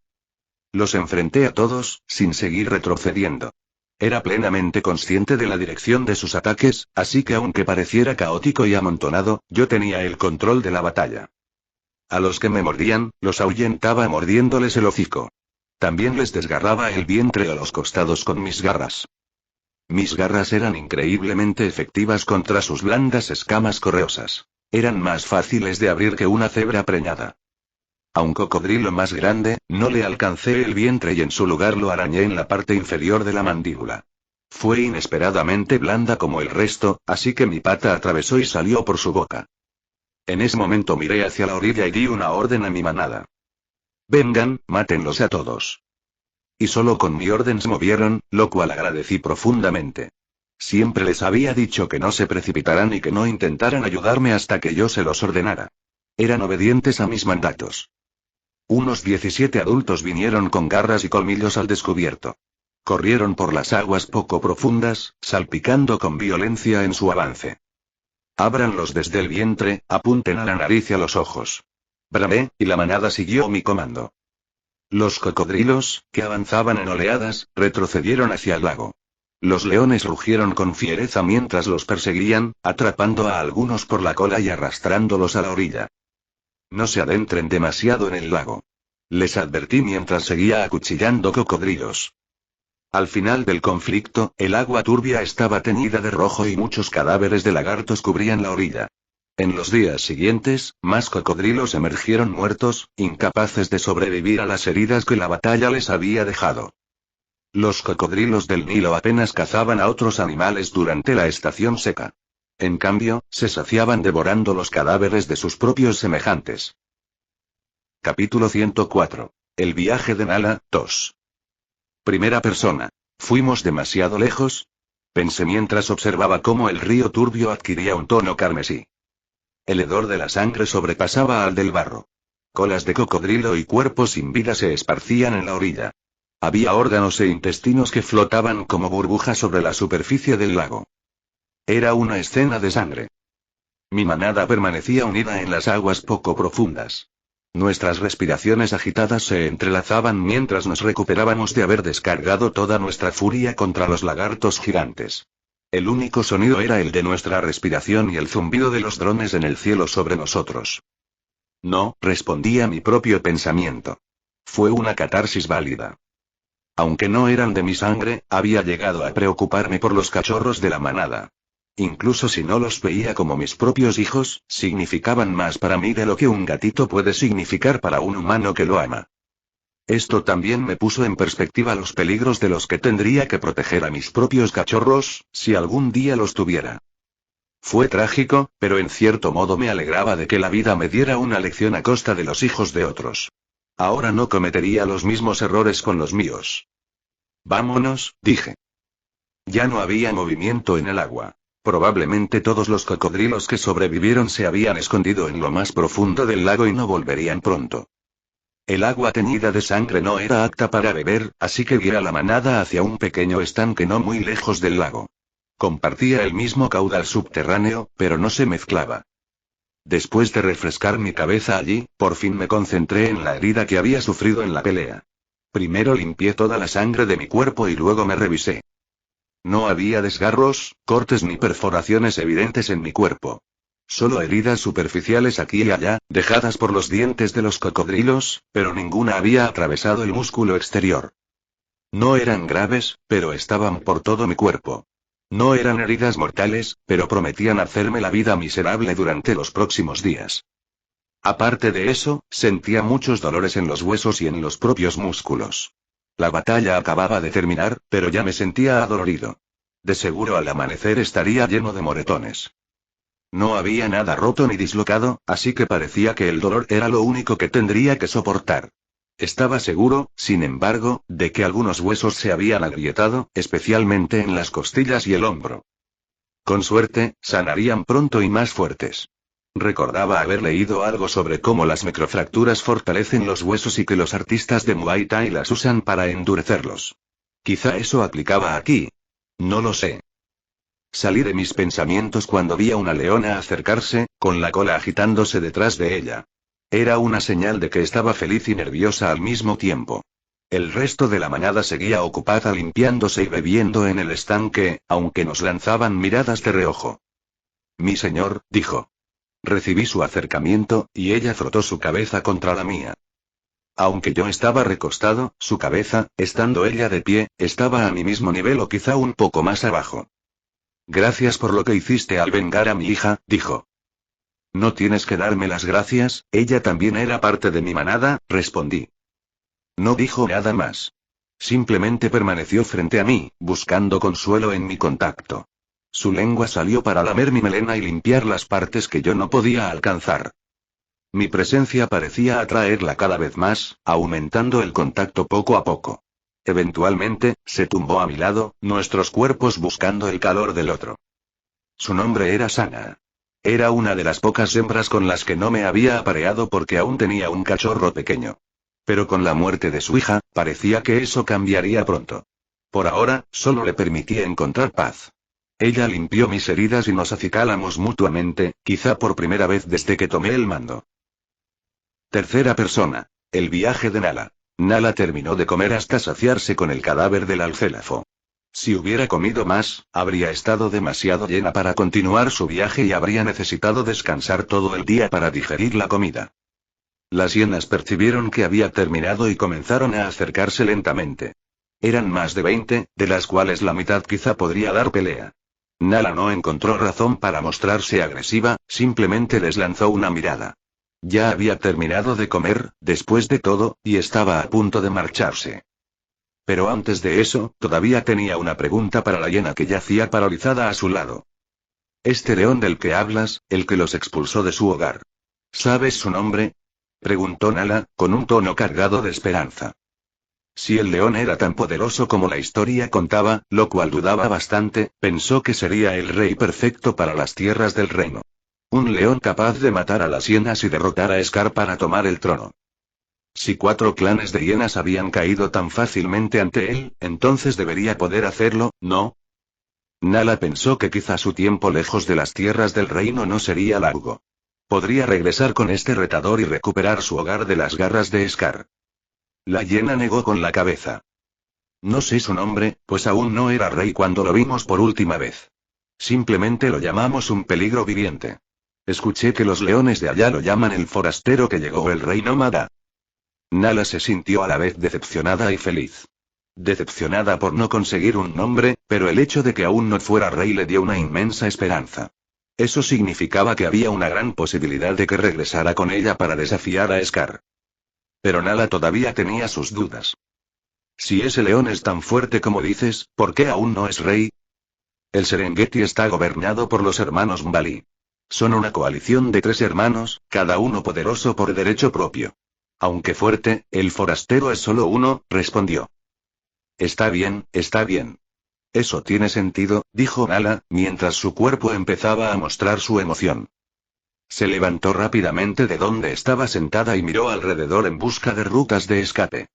Los enfrenté a todos, sin seguir retrocediendo. Era plenamente consciente de la dirección de sus ataques, así que aunque pareciera caótico y amontonado, yo tenía el control de la batalla. A los que me mordían, los ahuyentaba mordiéndoles el hocico. También les desgarraba el vientre o los costados con mis garras. Mis garras eran increíblemente efectivas contra sus blandas escamas correosas. Eran más fáciles de abrir que una cebra preñada. A un cocodrilo más grande, no le alcancé el vientre y en su lugar lo arañé en la parte inferior de la mandíbula. Fue inesperadamente blanda como el resto, así que mi pata atravesó y salió por su boca. En ese momento miré hacia la orilla y di una orden a mi manada. Vengan, mátenlos a todos. Y solo con mi orden se movieron, lo cual agradecí profundamente. Siempre les había dicho que no se precipitaran y que no intentaran ayudarme hasta que yo se los ordenara. Eran obedientes a mis mandatos. Unos 17 adultos vinieron con garras y colmillos al descubierto. Corrieron por las aguas poco profundas, salpicando con violencia en su avance. Ábranlos desde el vientre, apunten a la nariz y a los ojos. Bramé, y la manada siguió mi comando. Los cocodrilos, que avanzaban en oleadas, retrocedieron hacia el lago. Los leones rugieron con fiereza mientras los perseguían, atrapando a algunos por la cola y arrastrándolos a la orilla. No se adentren demasiado en el lago. Les advertí mientras seguía acuchillando cocodrilos. Al final del conflicto, el agua turbia estaba teñida de rojo y muchos cadáveres de lagartos cubrían la orilla. En los días siguientes, más cocodrilos emergieron muertos, incapaces de sobrevivir a las heridas que la batalla les había dejado. Los cocodrilos del Nilo apenas cazaban a otros animales durante la estación seca. En cambio, se saciaban devorando los cadáveres de sus propios semejantes. Capítulo 104. El viaje de Nala, 2. Primera persona. ¿Fuimos demasiado lejos? Pensé mientras observaba cómo el río turbio adquiría un tono carmesí. El hedor de la sangre sobrepasaba al del barro. Colas de cocodrilo y cuerpos sin vida se esparcían en la orilla. Había órganos e intestinos que flotaban como burbujas sobre la superficie del lago. Era una escena de sangre. Mi manada permanecía unida en las aguas poco profundas. Nuestras respiraciones agitadas se entrelazaban mientras nos recuperábamos de haber descargado toda nuestra furia contra los lagartos gigantes. El único sonido era el de nuestra respiración y el zumbido de los drones en el cielo sobre nosotros. No, respondí a mi propio pensamiento. Fue una catarsis válida. Aunque no eran de mi sangre, había llegado a preocuparme por los cachorros de la manada. Incluso si no los veía como mis propios hijos, significaban más para mí de lo que un gatito puede significar para un humano que lo ama. Esto también me puso en perspectiva los peligros de los que tendría que proteger a mis propios cachorros, si algún día los tuviera. Fue trágico, pero en cierto modo me alegraba de que la vida me diera una lección a costa de los hijos de otros. Ahora no cometería los mismos errores con los míos. Vámonos, dije. Ya no había movimiento en el agua. Probablemente todos los cocodrilos que sobrevivieron se habían escondido en lo más profundo del lago y no volverían pronto. El agua teñida de sangre no era apta para beber, así que guié a la manada hacia un pequeño estanque no muy lejos del lago. Compartía el mismo caudal subterráneo, pero no se mezclaba. Después de refrescar mi cabeza allí, por fin me concentré en la herida que había sufrido en la pelea. Primero limpié toda la sangre de mi cuerpo y luego me revisé. No había desgarros, cortes ni perforaciones evidentes en mi cuerpo. Solo heridas superficiales aquí y allá, dejadas por los dientes de los cocodrilos, pero ninguna había atravesado el músculo exterior. No eran graves, pero estaban por todo mi cuerpo. No eran heridas mortales, pero prometían hacerme la vida miserable durante los próximos días. Aparte de eso, sentía muchos dolores en los huesos y en los propios músculos. La batalla acababa de terminar, pero ya me sentía adolorido. De seguro al amanecer estaría lleno de moretones. No había nada roto ni dislocado, así que parecía que el dolor era lo único que tendría que soportar. Estaba seguro, sin embargo, de que algunos huesos se habían agrietado, especialmente en las costillas y el hombro. Con suerte, sanarían pronto y más fuertes. Recordaba haber leído algo sobre cómo las microfracturas fortalecen los huesos y que los artistas de Muay Thai las usan para endurecerlos. Quizá eso aplicaba aquí. No lo sé. Salí de mis pensamientos cuando vi a una leona acercarse, con la cola agitándose detrás de ella. Era una señal de que estaba feliz y nerviosa al mismo tiempo. El resto de la manada seguía ocupada limpiándose y bebiendo en el estanque, aunque nos lanzaban miradas de reojo. Mi señor, dijo. Recibí su acercamiento, y ella frotó su cabeza contra la mía. Aunque yo estaba recostado, su cabeza, estando ella de pie, estaba a mi mismo nivel o quizá un poco más abajo. Gracias por lo que hiciste al vengar a mi hija, dijo. No tienes que darme las gracias, ella también era parte de mi manada, respondí. No dijo nada más. Simplemente permaneció frente a mí, buscando consuelo en mi contacto. Su lengua salió para lamer mi melena y limpiar las partes que yo no podía alcanzar. Mi presencia parecía atraerla cada vez más, aumentando el contacto poco a poco. Eventualmente, se tumbó a mi lado, nuestros cuerpos buscando el calor del otro. Su nombre era Sana. Era una de las pocas hembras con las que no me había apareado porque aún tenía un cachorro pequeño. Pero con la muerte de su hija, parecía que eso cambiaría pronto. Por ahora, solo le permití encontrar paz. Ella limpió mis heridas y nos acicalamos mutuamente, quizá por primera vez desde que tomé el mando. Tercera persona. El viaje de Nala. Nala terminó de comer hasta saciarse con el cadáver del alcélafo. Si hubiera comido más, habría estado demasiado llena para continuar su viaje y habría necesitado descansar todo el día para digerir la comida. Las hienas percibieron que había terminado y comenzaron a acercarse lentamente. Eran más de 20, de las cuales la mitad quizá podría dar pelea. Nala no encontró razón para mostrarse agresiva, simplemente les lanzó una mirada. Ya había terminado de comer, después de todo, y estaba a punto de marcharse. Pero antes de eso, todavía tenía una pregunta para la hiena que yacía paralizada a su lado. «Este león del que hablas, el que los expulsó de su hogar. ¿Sabes su nombre?», preguntó Nala, con un tono cargado de esperanza. Si el león era tan poderoso como la historia contaba, lo cual dudaba bastante, pensó que sería el rey perfecto para las tierras del reino. Un león capaz de matar a las hienas y derrotar a Scar para tomar el trono. Si 4 clanes de hienas habían caído tan fácilmente ante él, entonces debería poder hacerlo, ¿no? Nala pensó que quizá su tiempo lejos de las tierras del reino no sería largo. Podría regresar con este retador y recuperar su hogar de las garras de Scar. La hiena negó con la cabeza. No sé su nombre, pues aún no era rey cuando lo vimos por última vez. Simplemente lo llamamos un peligro viviente. Escuché que los leones de allá lo llaman el forastero que llegó el rey nómada. Nala se sintió a la vez decepcionada y feliz. Decepcionada por no conseguir un nombre, pero el hecho de que aún no fuera rey le dio una inmensa esperanza. Eso significaba que había una gran posibilidad de que regresara con ella para desafiar a Scar. Pero Nala todavía tenía sus dudas. Si ese león es tan fuerte como dices, ¿por qué aún no es rey? El Serengeti está gobernado por los hermanos Mbali. Son una coalición de 3 hermanos, cada uno poderoso por derecho propio. Aunque fuerte, el forastero es solo uno, respondió. Está bien, está bien. Eso tiene sentido, dijo Nala, mientras su cuerpo empezaba a mostrar su emoción. Se levantó rápidamente de donde estaba sentada y miró alrededor en busca de rutas de escape.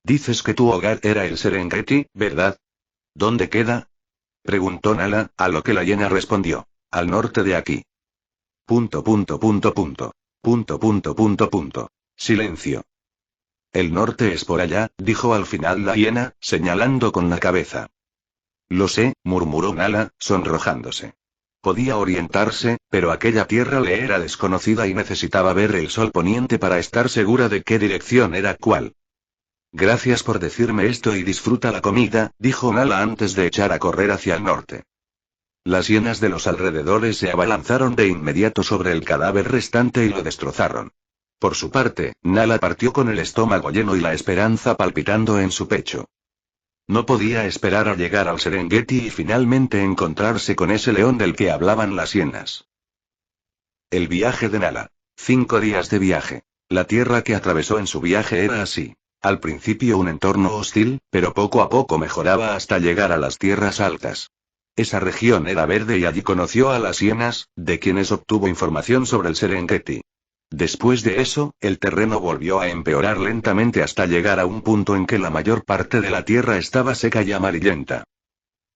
Dices que tu hogar era el Serengeti, ¿verdad? ¿Dónde queda? Preguntó Nala, a lo que la hiena respondió. Al norte de aquí. ... Silencio. El norte es por allá, dijo al final la hiena, señalando con la cabeza. Lo sé, murmuró Nala, sonrojándose. Podía orientarse, pero aquella tierra le era desconocida y necesitaba ver el sol poniente para estar segura de qué dirección era cuál. Gracias por decirme esto y disfruta la comida, dijo Nala antes de echar a correr hacia el norte. Las hienas de los alrededores se abalanzaron de inmediato sobre el cadáver restante y lo destrozaron. Por su parte, Nala partió con el estómago lleno y la esperanza palpitando en su pecho. No podía esperar a llegar al Serengeti y finalmente encontrarse con ese león del que hablaban las hienas. El viaje de Nala. 5 días de viaje. La tierra que atravesó en su viaje era así. Al principio un entorno hostil, pero poco a poco mejoraba hasta llegar a las tierras altas. Esa región era verde y allí conoció a las hienas, de quienes obtuvo información sobre el Serengeti. Después de eso, el terreno volvió a empeorar lentamente hasta llegar a un punto en que la mayor parte de la tierra estaba seca y amarillenta.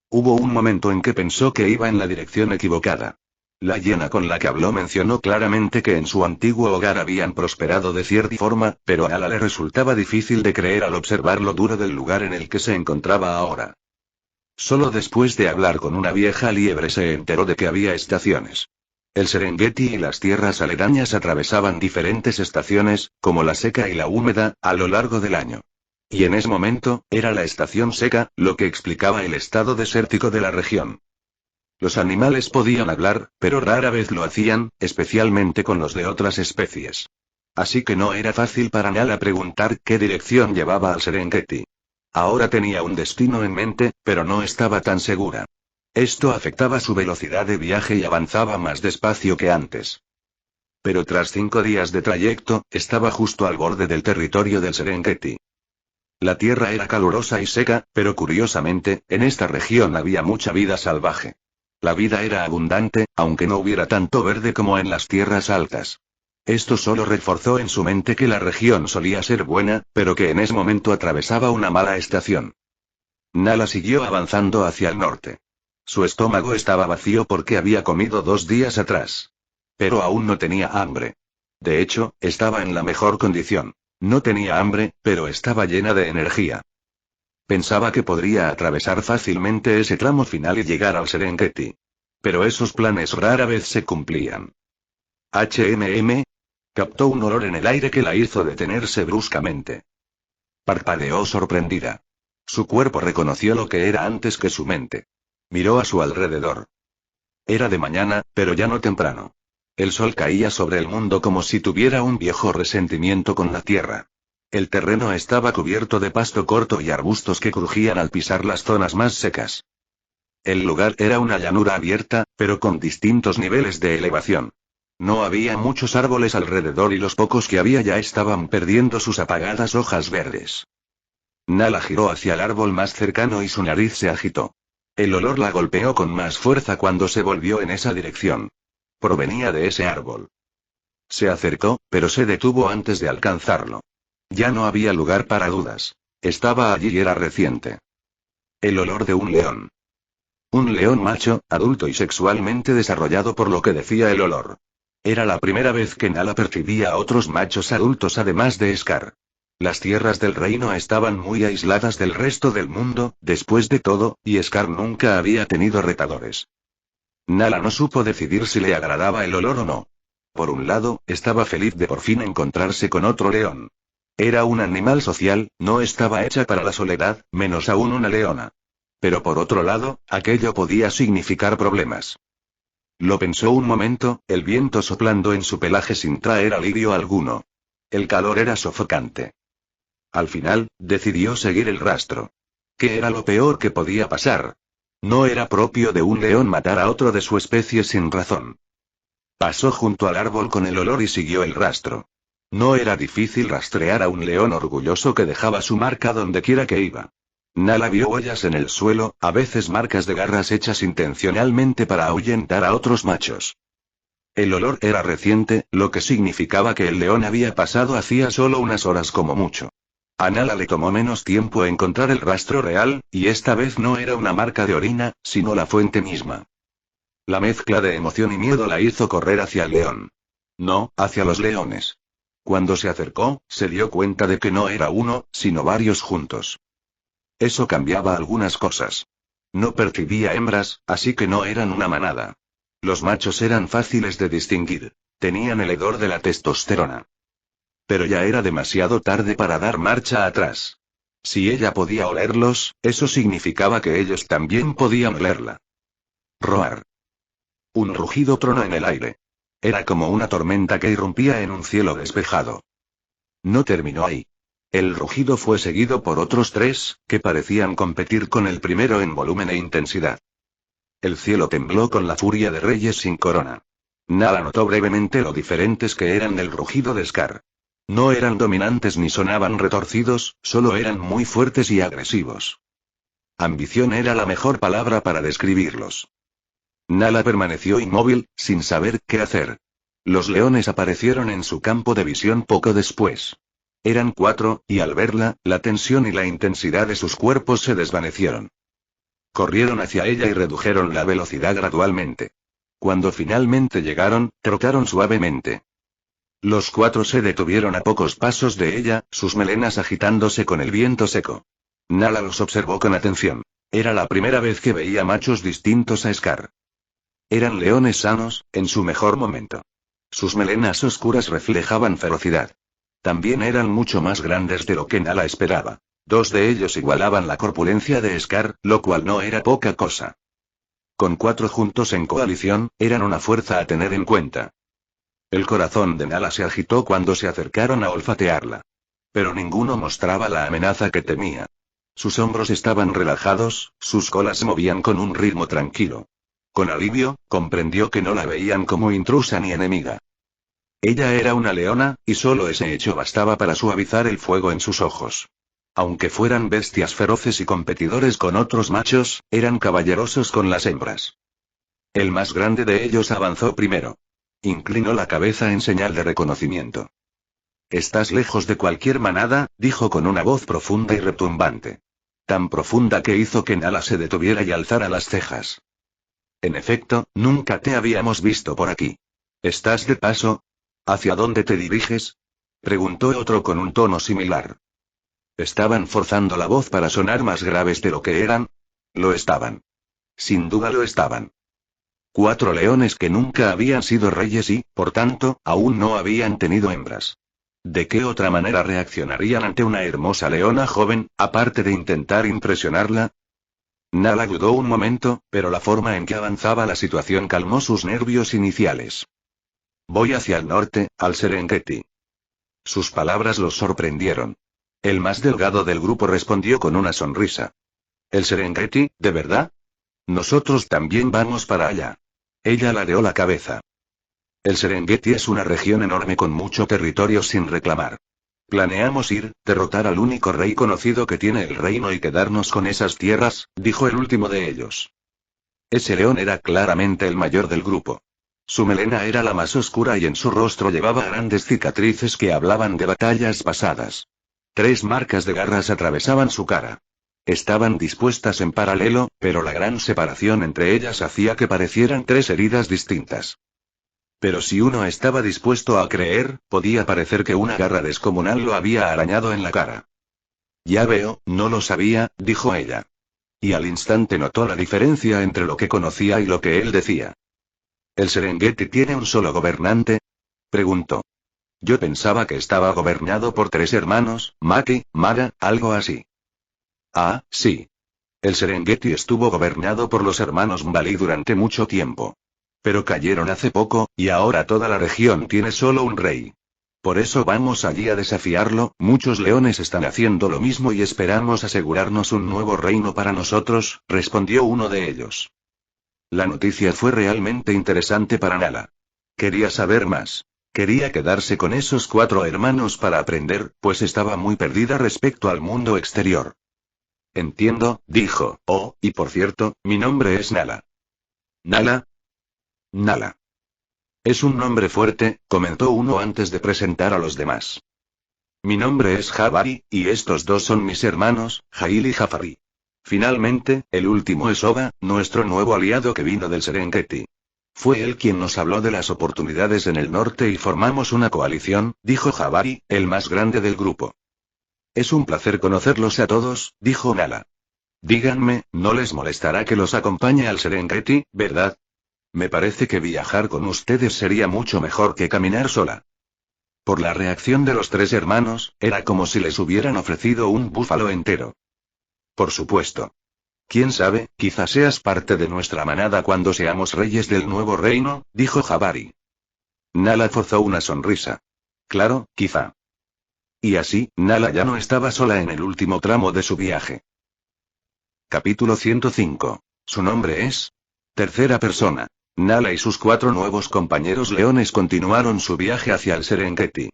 Hubo un momento en que pensó que iba en la dirección equivocada. La hiena con la que habló mencionó claramente que en su antiguo hogar habían prosperado de cierta forma, pero a Nala le resultaba difícil de creer al observar lo duro del lugar en el que se encontraba ahora. Solo después de hablar con una vieja liebre se enteró de que había estaciones. El Serengeti y las tierras aledañas atravesaban diferentes estaciones, como la seca y la húmeda, a lo largo del año. Y en ese momento, era la estación seca, lo que explicaba el estado desértico de la región. Los animales podían hablar, pero rara vez lo hacían, especialmente con los de otras especies. Así que no era fácil para Nala preguntar qué dirección llevaba al Serengeti. Ahora tenía un destino en mente, pero no estaba tan segura. Esto afectaba su velocidad de viaje y avanzaba más despacio que antes. Pero tras 5 días de trayecto, estaba justo al borde del territorio del Serengeti. La tierra era calurosa y seca, pero curiosamente, en esta región había mucha vida salvaje. La vida era abundante, aunque no hubiera tanto verde como en las tierras altas. Esto solo reforzó en su mente que la región solía ser buena, pero que en ese momento atravesaba una mala estación. Nala siguió avanzando hacia el norte. Su estómago estaba vacío porque había comido 2 días atrás. Pero aún no tenía hambre. De hecho, estaba en la mejor condición. No tenía hambre, pero estaba llena de energía. Pensaba que podría atravesar fácilmente ese tramo final y llegar al Serengeti. Pero esos planes rara vez se cumplían. Captó un olor en el aire que la hizo detenerse bruscamente. Parpadeó sorprendida. Su cuerpo reconoció lo que era antes que su mente. Miró a su alrededor. Era de mañana, pero ya no temprano. El sol caía sobre el mundo como si tuviera un viejo resentimiento con la tierra. El terreno estaba cubierto de pasto corto y arbustos que crujían al pisar las zonas más secas. El lugar era una llanura abierta, pero con distintos niveles de elevación. No había muchos árboles alrededor y los pocos que había ya estaban perdiendo sus apagadas hojas verdes. Nala giró hacia el árbol más cercano y su nariz se agitó. El olor la golpeó con más fuerza cuando se volvió en esa dirección. Provenía de ese árbol. Se acercó, pero se detuvo antes de alcanzarlo. Ya no había lugar para dudas. Estaba allí y era reciente. El olor de un león. Un león macho, adulto y sexualmente desarrollado por lo que decía el olor. Era la primera vez que Nala percibía a otros machos adultos además de Scar. Las tierras del reino estaban muy aisladas del resto del mundo, después de todo, y Scar nunca había tenido retadores. Nala no supo decidir si le agradaba el olor o no. Por un lado, estaba feliz de por fin encontrarse con otro león. Era un animal social, no estaba hecha para la soledad, menos aún una leona. Pero por otro lado, aquello podía significar problemas. Lo pensó un momento, el viento soplando en su pelaje sin traer alivio alguno. El calor era sofocante. Al final, decidió seguir el rastro. ¿Qué era lo peor que podía pasar? No era propio de un león matar a otro de su especie sin razón. Pasó junto al árbol con el olor y siguió el rastro. No era difícil rastrear a un león orgulloso que dejaba su marca donde quiera que iba. Nala vio huellas en el suelo, a veces marcas de garras hechas intencionalmente para ahuyentar a otros machos. El olor era reciente, lo que significaba que el león había pasado hacía solo unas horas como mucho. A Nala le tomó menos tiempo encontrar el rastro real, y esta vez no era una marca de orina, sino la fuente misma. La mezcla de emoción y miedo la hizo correr hacia el león. No, hacia los leones. Cuando se acercó, se dio cuenta de que no era uno, sino varios juntos. Eso cambiaba algunas cosas. No percibía hembras, así que no eran una manada. Los machos eran fáciles de distinguir. Tenían el hedor de la testosterona. Pero ya era demasiado tarde para dar marcha atrás. Si ella podía olerlos, eso significaba que ellos también podían olerla. Roar. Un rugido tronó en el aire. Era como una tormenta que irrumpía en un cielo despejado. No terminó ahí. El rugido fue seguido por otros 3, que parecían competir con el primero en volumen e intensidad. El cielo tembló con la furia de reyes sin corona. Nala notó brevemente lo diferentes que eran del rugido de Scar. No eran dominantes ni sonaban retorcidos, solo eran muy fuertes y agresivos. Ambición era la mejor palabra para describirlos. Nala permaneció inmóvil, sin saber qué hacer. Los leones aparecieron en su campo de visión poco después. Eran 4, y al verla, la tensión y la intensidad de sus cuerpos se desvanecieron. Corrieron hacia ella y redujeron la velocidad gradualmente. Cuando finalmente llegaron, trotaron suavemente. Los 4 se detuvieron a pocos pasos de ella, sus melenas agitándose con el viento seco. Nala los observó con atención. Era la primera vez que veía machos distintos a Scar. Eran leones sanos, en su mejor momento. Sus melenas oscuras reflejaban ferocidad. También eran mucho más grandes de lo que Nala esperaba. 2 de ellos igualaban la corpulencia de Scar, lo cual no era poca cosa. Con 4 juntos en coalición, eran una fuerza a tener en cuenta. El corazón de Nala se agitó cuando se acercaron a olfatearla. Pero ninguno mostraba la amenaza que temía. Sus hombros estaban relajados, sus colas se movían con un ritmo tranquilo. Con alivio, comprendió que no la veían como intrusa ni enemiga. Ella era una leona, y solo ese hecho bastaba para suavizar el fuego en sus ojos. Aunque fueran bestias feroces y competidores con otros machos, eran caballerosos con las hembras. El más grande de ellos avanzó primero. Inclinó la cabeza en señal de reconocimiento. «Estás lejos de cualquier manada», dijo con una voz profunda y retumbante. Tan profunda que hizo que Nala se detuviera y alzara las cejas. «En efecto, nunca te habíamos visto por aquí. ¿Estás de paso? ¿Hacia dónde te diriges?», preguntó otro con un tono similar. ¿Estaban forzando la voz para sonar más graves de lo que eran? Lo estaban. Sin duda lo estaban. 4 leones que nunca habían sido reyes y, por tanto, aún no habían tenido hembras. ¿De qué otra manera reaccionarían ante una hermosa leona joven, aparte de intentar impresionarla? Nala dudó un momento, pero la forma en que avanzaba la situación calmó sus nervios iniciales. «Voy hacia el norte, al Serengeti». Sus palabras los sorprendieron. El más delgado del grupo respondió con una sonrisa. «¿El Serengeti, de verdad? Nosotros también vamos para allá». Ella ladeó la cabeza. El Serengeti es una región enorme con mucho territorio sin reclamar. Planeamos ir, derrotar al único rey conocido que tiene el reino y quedarnos con esas tierras, dijo el último de ellos. Ese león era claramente el mayor del grupo. Su melena era la más oscura y en su rostro llevaba grandes cicatrices que hablaban de batallas pasadas. 3 marcas de garras atravesaban su cara. Estaban dispuestas en paralelo, pero la gran separación entre ellas hacía que parecieran 3 heridas distintas. Pero si uno estaba dispuesto a creer, podía parecer que una garra descomunal lo había arañado en la cara. «Ya veo, no lo sabía», dijo ella. y al instante notó la diferencia entre lo que conocía y lo que él decía. ¿El Serengeti tiene un solo gobernante?, preguntó. Yo pensaba que estaba gobernado por 3 hermanos, Maki, Mara, algo así. Ah, sí. El Serengeti estuvo gobernado por los hermanos Mbali durante mucho tiempo. Pero cayeron hace poco, y ahora toda la región tiene solo un rey. Por eso vamos allí a desafiarlo. Muchos leones están haciendo lo mismo y esperamos asegurarnos un nuevo reino para nosotros, respondió uno de ellos. La noticia fue realmente interesante para Nala. Quería saber más. Quería quedarse con esos 4 hermanos para aprender, pues estaba muy perdida respecto al mundo exterior. Entiendo, dijo. Oh, y por cierto, mi nombre es Nala. ¿Nala? Nala. Es un nombre fuerte, comentó uno antes de presentar a los demás. Mi nombre es Jabari, y estos 2 son mis hermanos, Jail y Jafari. Finalmente, el último es Oba, nuestro nuevo aliado que vino del Serengeti. Fue él quien nos habló de las oportunidades en el norte y formamos una coalición, dijo Jabari, el más grande del grupo. Es un placer conocerlos a todos, dijo Nala. Díganme, ¿no les molestará que los acompañe al Serengeti, verdad? Me parece que viajar con ustedes sería mucho mejor que caminar sola. Por la reacción de los 3 hermanos, era como si les hubieran ofrecido un búfalo entero. Por supuesto. Quién sabe, quizás seas parte de nuestra manada cuando seamos reyes del nuevo reino, dijo Jabari. Nala forzó una sonrisa. Claro, quizá. Y así, Nala ya no estaba sola en el último tramo de su viaje. Capítulo 105. Su nombre es. Tercera persona. Nala y sus 4 nuevos compañeros leones continuaron su viaje hacia el Serengeti.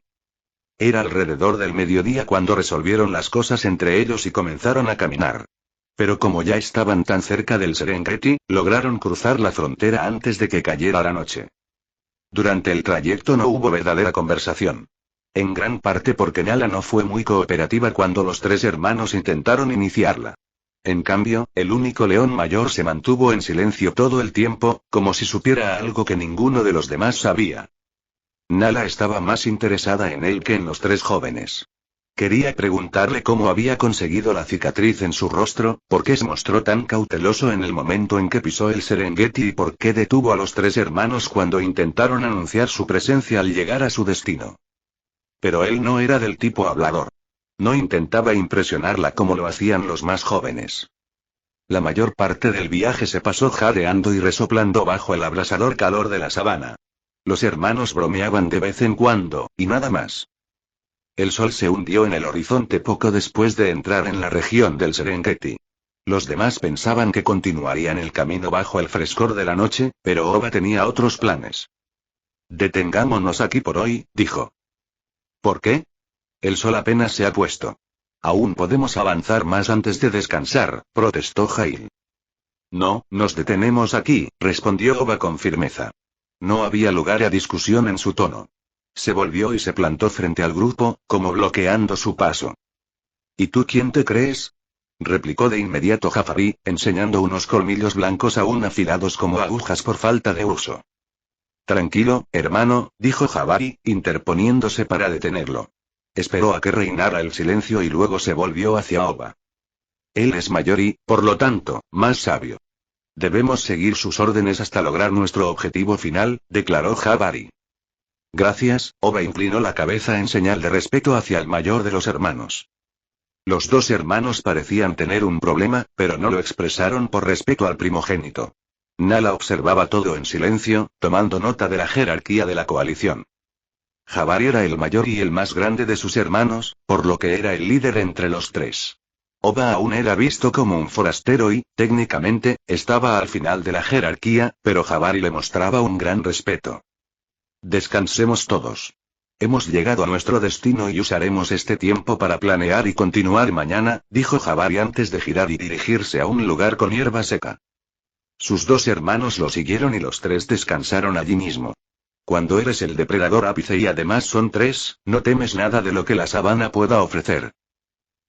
Era alrededor del mediodía cuando resolvieron las cosas entre ellos y comenzaron a caminar. Pero como ya estaban tan cerca del Serengeti, lograron cruzar la frontera antes de que cayera la noche. Durante el trayecto no hubo verdadera conversación. En gran parte porque Nala no fue muy cooperativa cuando los 3 hermanos intentaron iniciarla. En cambio, el único león mayor se mantuvo en silencio todo el tiempo, como si supiera algo que ninguno de los demás sabía. Nala estaba más interesada en él que en los 3 jóvenes. Quería preguntarle cómo había conseguido la cicatriz en su rostro, por qué se mostró tan cauteloso en el momento en que pisó el Serengeti y por qué detuvo a los 3 hermanos cuando intentaron anunciar su presencia al llegar a su destino. Pero él no era del tipo hablador. No intentaba impresionarla como lo hacían los más jóvenes. La mayor parte del viaje se pasó jadeando y resoplando bajo el abrasador calor de la sabana. Los hermanos bromeaban de vez en cuando, y nada más. El sol se hundió en el horizonte poco después de entrar en la región del Serengeti. Los demás pensaban que continuarían el camino bajo el frescor de la noche, pero Oba tenía otros planes. Detengámonos aquí por hoy, dijo. ¿Por qué? El sol apenas se ha puesto. Aún podemos avanzar más antes de descansar, protestó Jail. No, nos detenemos aquí, respondió Oba con firmeza. No había lugar a discusión en su tono. Se volvió y se plantó frente al grupo, como bloqueando su paso. ¿Y tú quién te crees? Replicó de inmediato Jafari, enseñando unos colmillos blancos aún afilados como agujas por falta de uso. Tranquilo, hermano, dijo Jafari, interponiéndose para detenerlo. Esperó a que reinara el silencio y luego se volvió hacia Oba. Él es mayor y, por lo tanto, más sabio. Debemos seguir sus órdenes hasta lograr nuestro objetivo final, declaró Jafari. Gracias, Oba inclinó la cabeza en señal de respeto hacia el mayor de los hermanos. Los 2 hermanos parecían tener un problema, pero no lo expresaron por respeto al primogénito. Nala observaba todo en silencio, tomando nota de la jerarquía de la coalición. Jabari era el mayor y el más grande de sus hermanos, por lo que era el líder entre los 3. Oba aún era visto como un forastero y, técnicamente, estaba al final de la jerarquía, pero Jabari le mostraba un gran respeto. Descansemos todos. Hemos llegado a nuestro destino y usaremos este tiempo para planear y continuar mañana, dijo Jabari antes de girar y dirigirse a un lugar con hierba seca. Sus 2 hermanos lo siguieron y los 3 descansaron allí mismo. Cuando eres el depredador ápice y además son 3, no temes nada de lo que la sabana pueda ofrecer.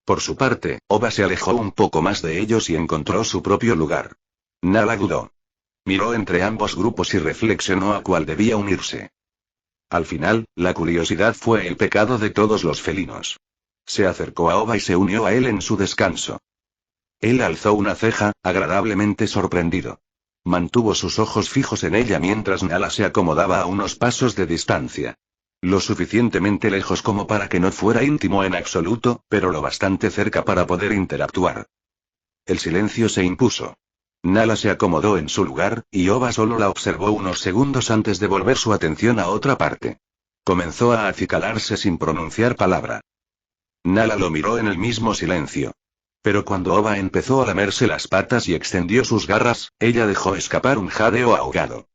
Por su parte, Oba se alejó un poco más de ellos y encontró su propio lugar. Nala dudó. Miró entre ambos grupos y reflexionó a cuál debía unirse. Al final, la curiosidad fue el pecado de todos los felinos. Se acercó a Oba y se unió a él en su descanso. Él alzó una ceja, agradablemente sorprendido. Mantuvo sus ojos fijos en ella mientras Nala se acomodaba a unos pasos de distancia. Lo suficientemente lejos como para que no fuera íntimo en absoluto, pero lo bastante cerca para poder interactuar. El silencio se impuso. Nala se acomodó en su lugar, y Oba solo la observó unos segundos antes de volver su atención a otra parte. Comenzó a acicalarse sin pronunciar palabra. Nala lo miró en el mismo silencio. Pero cuando Oba empezó a lamerse las patas y extendió sus garras, ella dejó escapar un jadeo ahogado.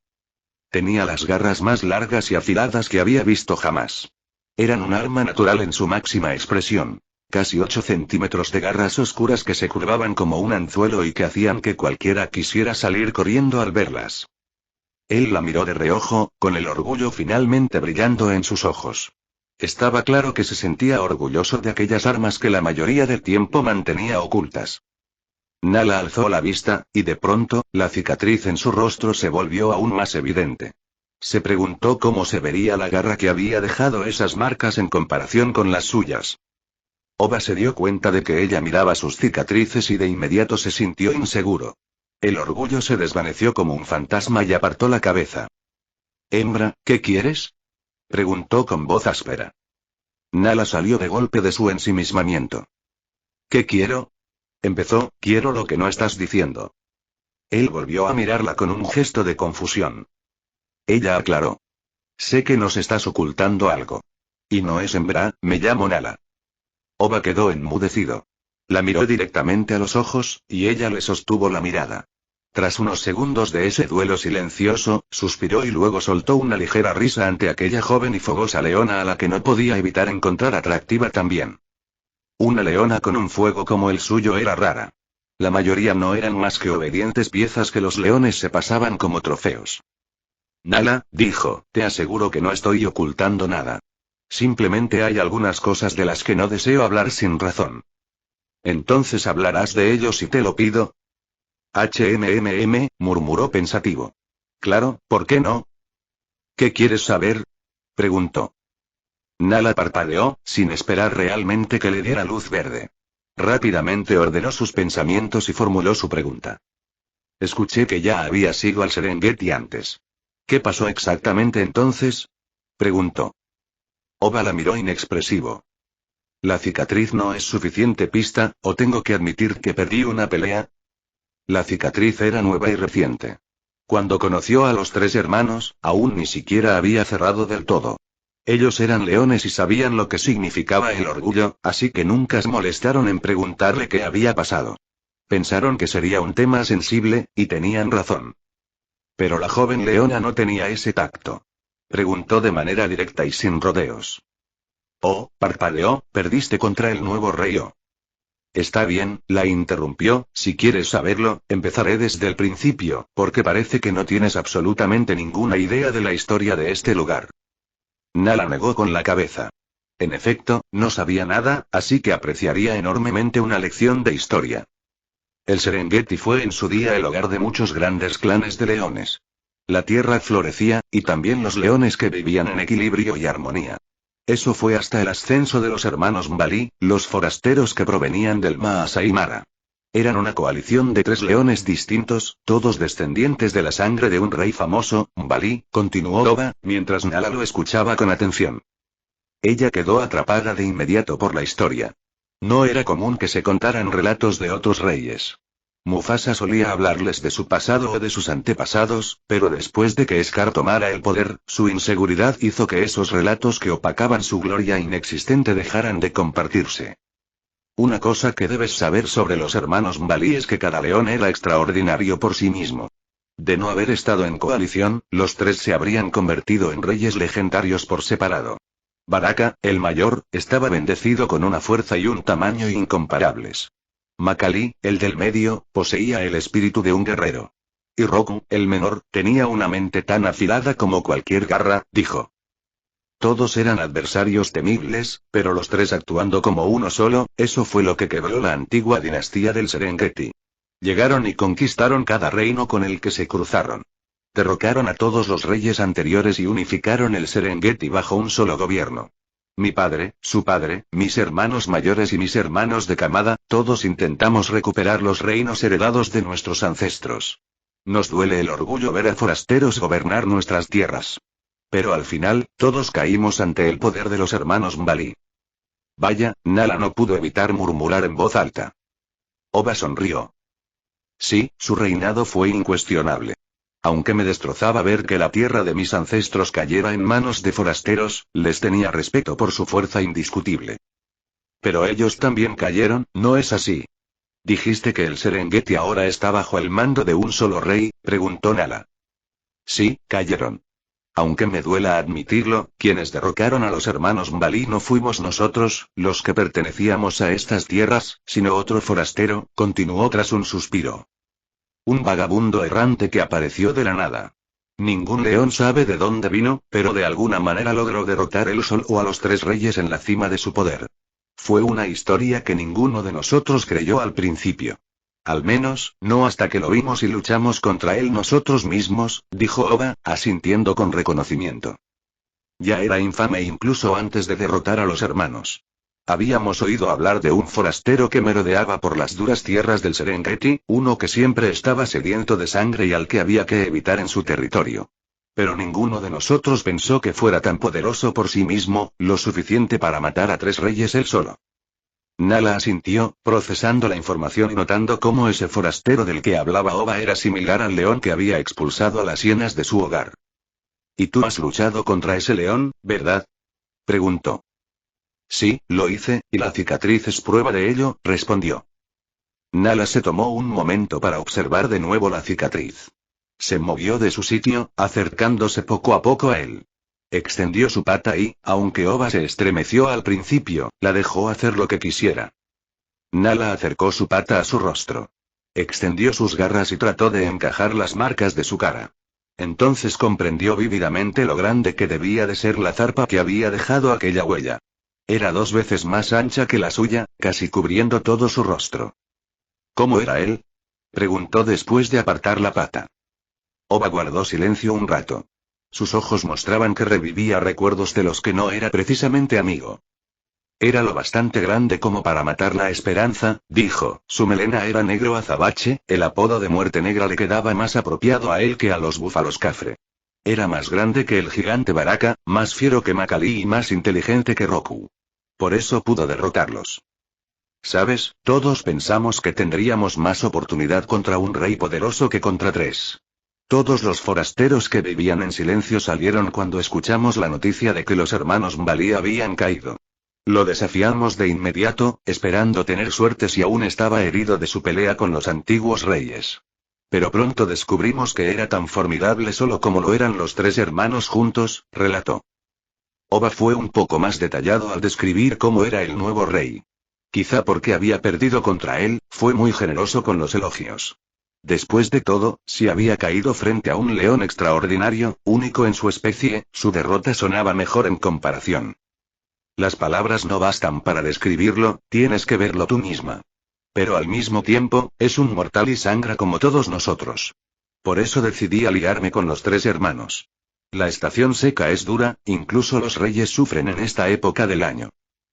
Tenía las garras más largas y afiladas que había visto jamás. Eran un arma natural en su máxima expresión. Casi 8 centímetros de garras oscuras que se curvaban como un anzuelo y que hacían que cualquiera quisiera salir corriendo al verlas. Él la miró de reojo, con el orgullo finalmente brillando en sus ojos. Estaba claro que se sentía orgulloso de aquellas armas que la mayoría del tiempo mantenía ocultas. Nala alzó la vista, y de pronto, la cicatriz en su rostro se volvió aún más evidente. Se preguntó cómo se vería la garra que había dejado esas marcas en comparación con las suyas. Oba se dio cuenta de que ella miraba sus cicatrices y de inmediato se sintió inseguro. El orgullo se desvaneció como un fantasma y apartó la cabeza. «Hembra, ¿qué quieres?», preguntó con voz áspera. Nala salió de golpe de su ensimismamiento. «¿Qué quiero?», empezó. «Quiero lo que no estás diciendo». Él volvió a mirarla con un gesto de confusión. Ella aclaró. «Sé que nos estás ocultando algo. Y no es hembra, me llamo Nala». Oba quedó enmudecido. La miró directamente a los ojos, y ella le sostuvo la mirada. Tras unos segundos de ese duelo silencioso, suspiró y luego soltó una ligera risa ante aquella joven y fogosa leona a la que no podía evitar encontrar atractiva también. Una leona con un fuego como el suyo era rara. La mayoría no eran más que obedientes piezas que los leones se pasaban como trofeos. «Nala», dijo, «te aseguro que no estoy ocultando nada. Simplemente hay algunas cosas de las que no deseo hablar sin razón». «Entonces hablarás de ello si te lo pido». Murmuró pensativo. «Claro, ¿por qué no?». «¿Qué quieres saber?», preguntó. Nala parpadeó, sin esperar realmente que le diera luz verde. Rápidamente ordenó sus pensamientos y formuló su pregunta. «Escuché que ya habías ido al Serengeti antes. ¿Qué pasó exactamente entonces?», preguntó. Oba la miró inexpresivo. «¿La cicatriz no es suficiente pista, o tengo que admitir que perdí una pelea?». La cicatriz era nueva y reciente. Cuando conoció a los 3 hermanos, aún ni siquiera había cerrado del todo. Ellos eran leones y sabían lo que significaba el orgullo, así que nunca se molestaron en preguntarle qué había pasado. Pensaron que sería un tema sensible, y tenían razón. Pero la joven leona no tenía ese tacto. Preguntó de manera directa y sin rodeos. «Oh», parpadeó, «perdiste contra el nuevo rey O». «Está bien», la interrumpió, «si quieres saberlo, empezaré desde el principio, porque parece que no tienes absolutamente ninguna idea de la historia de este lugar». Nala negó con la cabeza. En efecto, no sabía nada, así que apreciaría enormemente una lección de historia. El Serengeti fue en su día el hogar de muchos grandes clanes de leones. La tierra florecía, y también los leones que vivían en equilibrio y armonía. Eso fue hasta el ascenso de los hermanos Mbali, los forasteros que provenían del Maasai Mara. Eran una coalición de 3 leones distintos, todos descendientes de la sangre de un rey famoso, Mbali, continuó Oba, mientras Nala lo escuchaba con atención. Ella quedó atrapada de inmediato por la historia. No era común que se contaran relatos de otros reyes. Mufasa solía hablarles de su pasado o de sus antepasados, pero después de que Scar tomara el poder, su inseguridad hizo que esos relatos que opacaban su gloria inexistente dejaran de compartirse. Una cosa que debes saber sobre los hermanos Mbali es que cada león era extraordinario por sí mismo. De no haber estado en coalición, los 3 se habrían convertido en reyes legendarios por separado. Baraka, el mayor, estaba bendecido con una fuerza y un tamaño incomparables. Makali, el del medio, poseía el espíritu de un guerrero. Y Roku, el menor, tenía una mente tan afilada como cualquier garra, dijo. Todos eran adversarios temibles, pero los 3 actuando como uno solo, eso fue lo que quebró la antigua dinastía del Serengeti. Llegaron y conquistaron cada reino con el que se cruzaron. Derrocaron a todos los reyes anteriores y unificaron el Serengeti bajo un solo gobierno. Mi padre, su padre, mis hermanos mayores y mis hermanos de camada, todos intentamos recuperar los reinos heredados de nuestros ancestros. Nos duele el orgullo ver a forasteros gobernar nuestras tierras. Pero al final, todos caímos ante el poder de los hermanos Mbali. Vaya, Nala no pudo evitar murmurar en voz alta. Oba sonrió. Sí, su reinado fue incuestionable. Aunque me destrozaba ver que la tierra de mis ancestros cayera en manos de forasteros, les tenía respeto por su fuerza indiscutible. Pero ellos también cayeron, ¿no es así? Dijiste que el Serengeti ahora está bajo el mando de un solo rey, preguntó Nala. Sí, cayeron. Aunque me duela admitirlo, quienes derrocaron a los hermanos Mbali no fuimos nosotros, los que pertenecíamos a estas tierras, sino otro forastero, continuó tras un suspiro. Un vagabundo errante que apareció de la nada. Ningún león sabe de dónde vino, pero de alguna manera logró derrotar él solo a los 3 reyes en la cima de su poder. Fue una historia que ninguno de nosotros creyó al principio. Al menos, no hasta que lo vimos y luchamos contra él nosotros mismos, dijo Oba, asintiendo con reconocimiento. Ya era infame incluso antes de derrotar a los hermanos. Habíamos oído hablar de un forastero que merodeaba por las duras tierras del Serengeti, uno que siempre estaba sediento de sangre y al que había que evitar en su territorio. Pero ninguno de nosotros pensó que fuera tan poderoso por sí mismo, lo suficiente para matar a 3 reyes él solo. Nala asintió, procesando la información y notando cómo ese forastero del que hablaba Oba era similar al león que había expulsado a las hienas de su hogar. ¿Y tú has luchado contra ese león, verdad? Preguntó. Sí, lo hice, y la cicatriz es prueba de ello, respondió. Nala se tomó un momento para observar de nuevo la cicatriz. Se movió de su sitio, acercándose poco a poco a él. Extendió su pata y, aunque Oba se estremeció al principio, la dejó hacer lo que quisiera. Nala acercó su pata a su rostro. Extendió sus garras y trató de encajar las marcas de su cara. Entonces comprendió vívidamente lo grande que debía de ser la zarpa que había dejado aquella huella. Era 2 veces más ancha que la suya, casi cubriendo todo su rostro. ¿Cómo era él? Preguntó después de apartar la pata. Oba guardó silencio un rato. Sus ojos mostraban que revivía recuerdos de los que no era precisamente amigo. Era lo bastante grande como para matar la esperanza, dijo. Su melena era negro azabache, el apodo de muerte negra le quedaba más apropiado a él que a los búfalos cafre. Era más grande que el gigante Baraka, más fiero que Makali y más inteligente que Roku. Por eso pudo derrotarlos. ¿Sabes? Todos pensamos que tendríamos más oportunidad contra un rey poderoso que contra 3. Todos los forasteros que vivían en silencio salieron cuando escuchamos la noticia de que los hermanos Mbali habían caído. Lo desafiamos de inmediato, esperando tener suerte si aún estaba herido de su pelea con los antiguos reyes. Pero pronto descubrimos que era tan formidable solo como lo eran los 3 hermanos juntos, relató. Oba fue un poco más detallado al describir cómo era el nuevo rey. Quizá porque había perdido contra él, fue muy generoso con los elogios. Después de todo, si había caído frente a un león extraordinario, único en su especie, su derrota sonaba mejor en comparación. Las palabras no bastan para describirlo, tienes que verlo tú misma. Pero al mismo tiempo, es un mortal y sangra como todos nosotros. Por eso decidí aliarme con los 3 hermanos. La estación seca es dura, incluso los reyes sufren en esta época del año.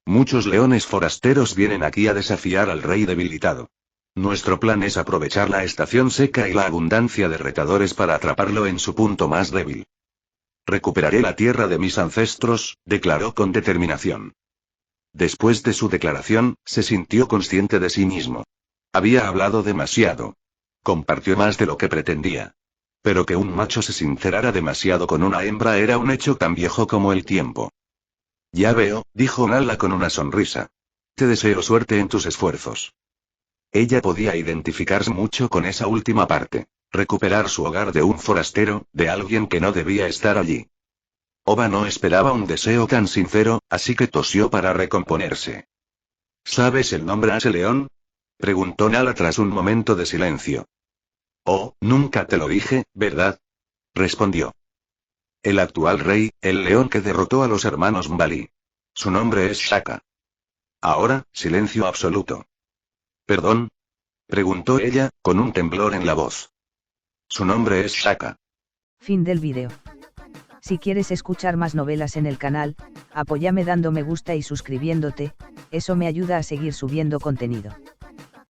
Muchos leones forasteros vienen aquí a desafiar al rey debilitado. Nuestro plan es aprovechar la estación seca y la abundancia de retadores para atraparlo en su punto más débil. Recuperaré la tierra de mis ancestros, declaró con determinación. Después de su declaración, se sintió consciente de sí mismo. Había hablado demasiado. Compartió más de lo que pretendía. Pero que un macho se sincerara demasiado con una hembra era un hecho tan viejo como el tiempo. Ya veo, dijo Nala con una sonrisa. Te deseo suerte en tus esfuerzos. Ella podía identificarse mucho con esa última parte. Recuperar su hogar de un forastero, de alguien que no debía estar allí. Oba no esperaba un deseo tan sincero, así que tosió para recomponerse. ¿Sabes el nombre a ese león? Preguntó Nala tras un momento de silencio. Oh, nunca te lo dije, ¿verdad? Respondió. El actual rey, el león que derrotó a los hermanos Mbali. Su nombre es Shaka. Ahora, silencio absoluto. ¿Perdón? Preguntó ella, con un temblor en la voz. Su nombre es Shaka. Fin del vídeo. Si quieres escuchar más novelas en el canal, apóyame dando me gusta y suscribiéndote, eso me ayuda a seguir subiendo contenido.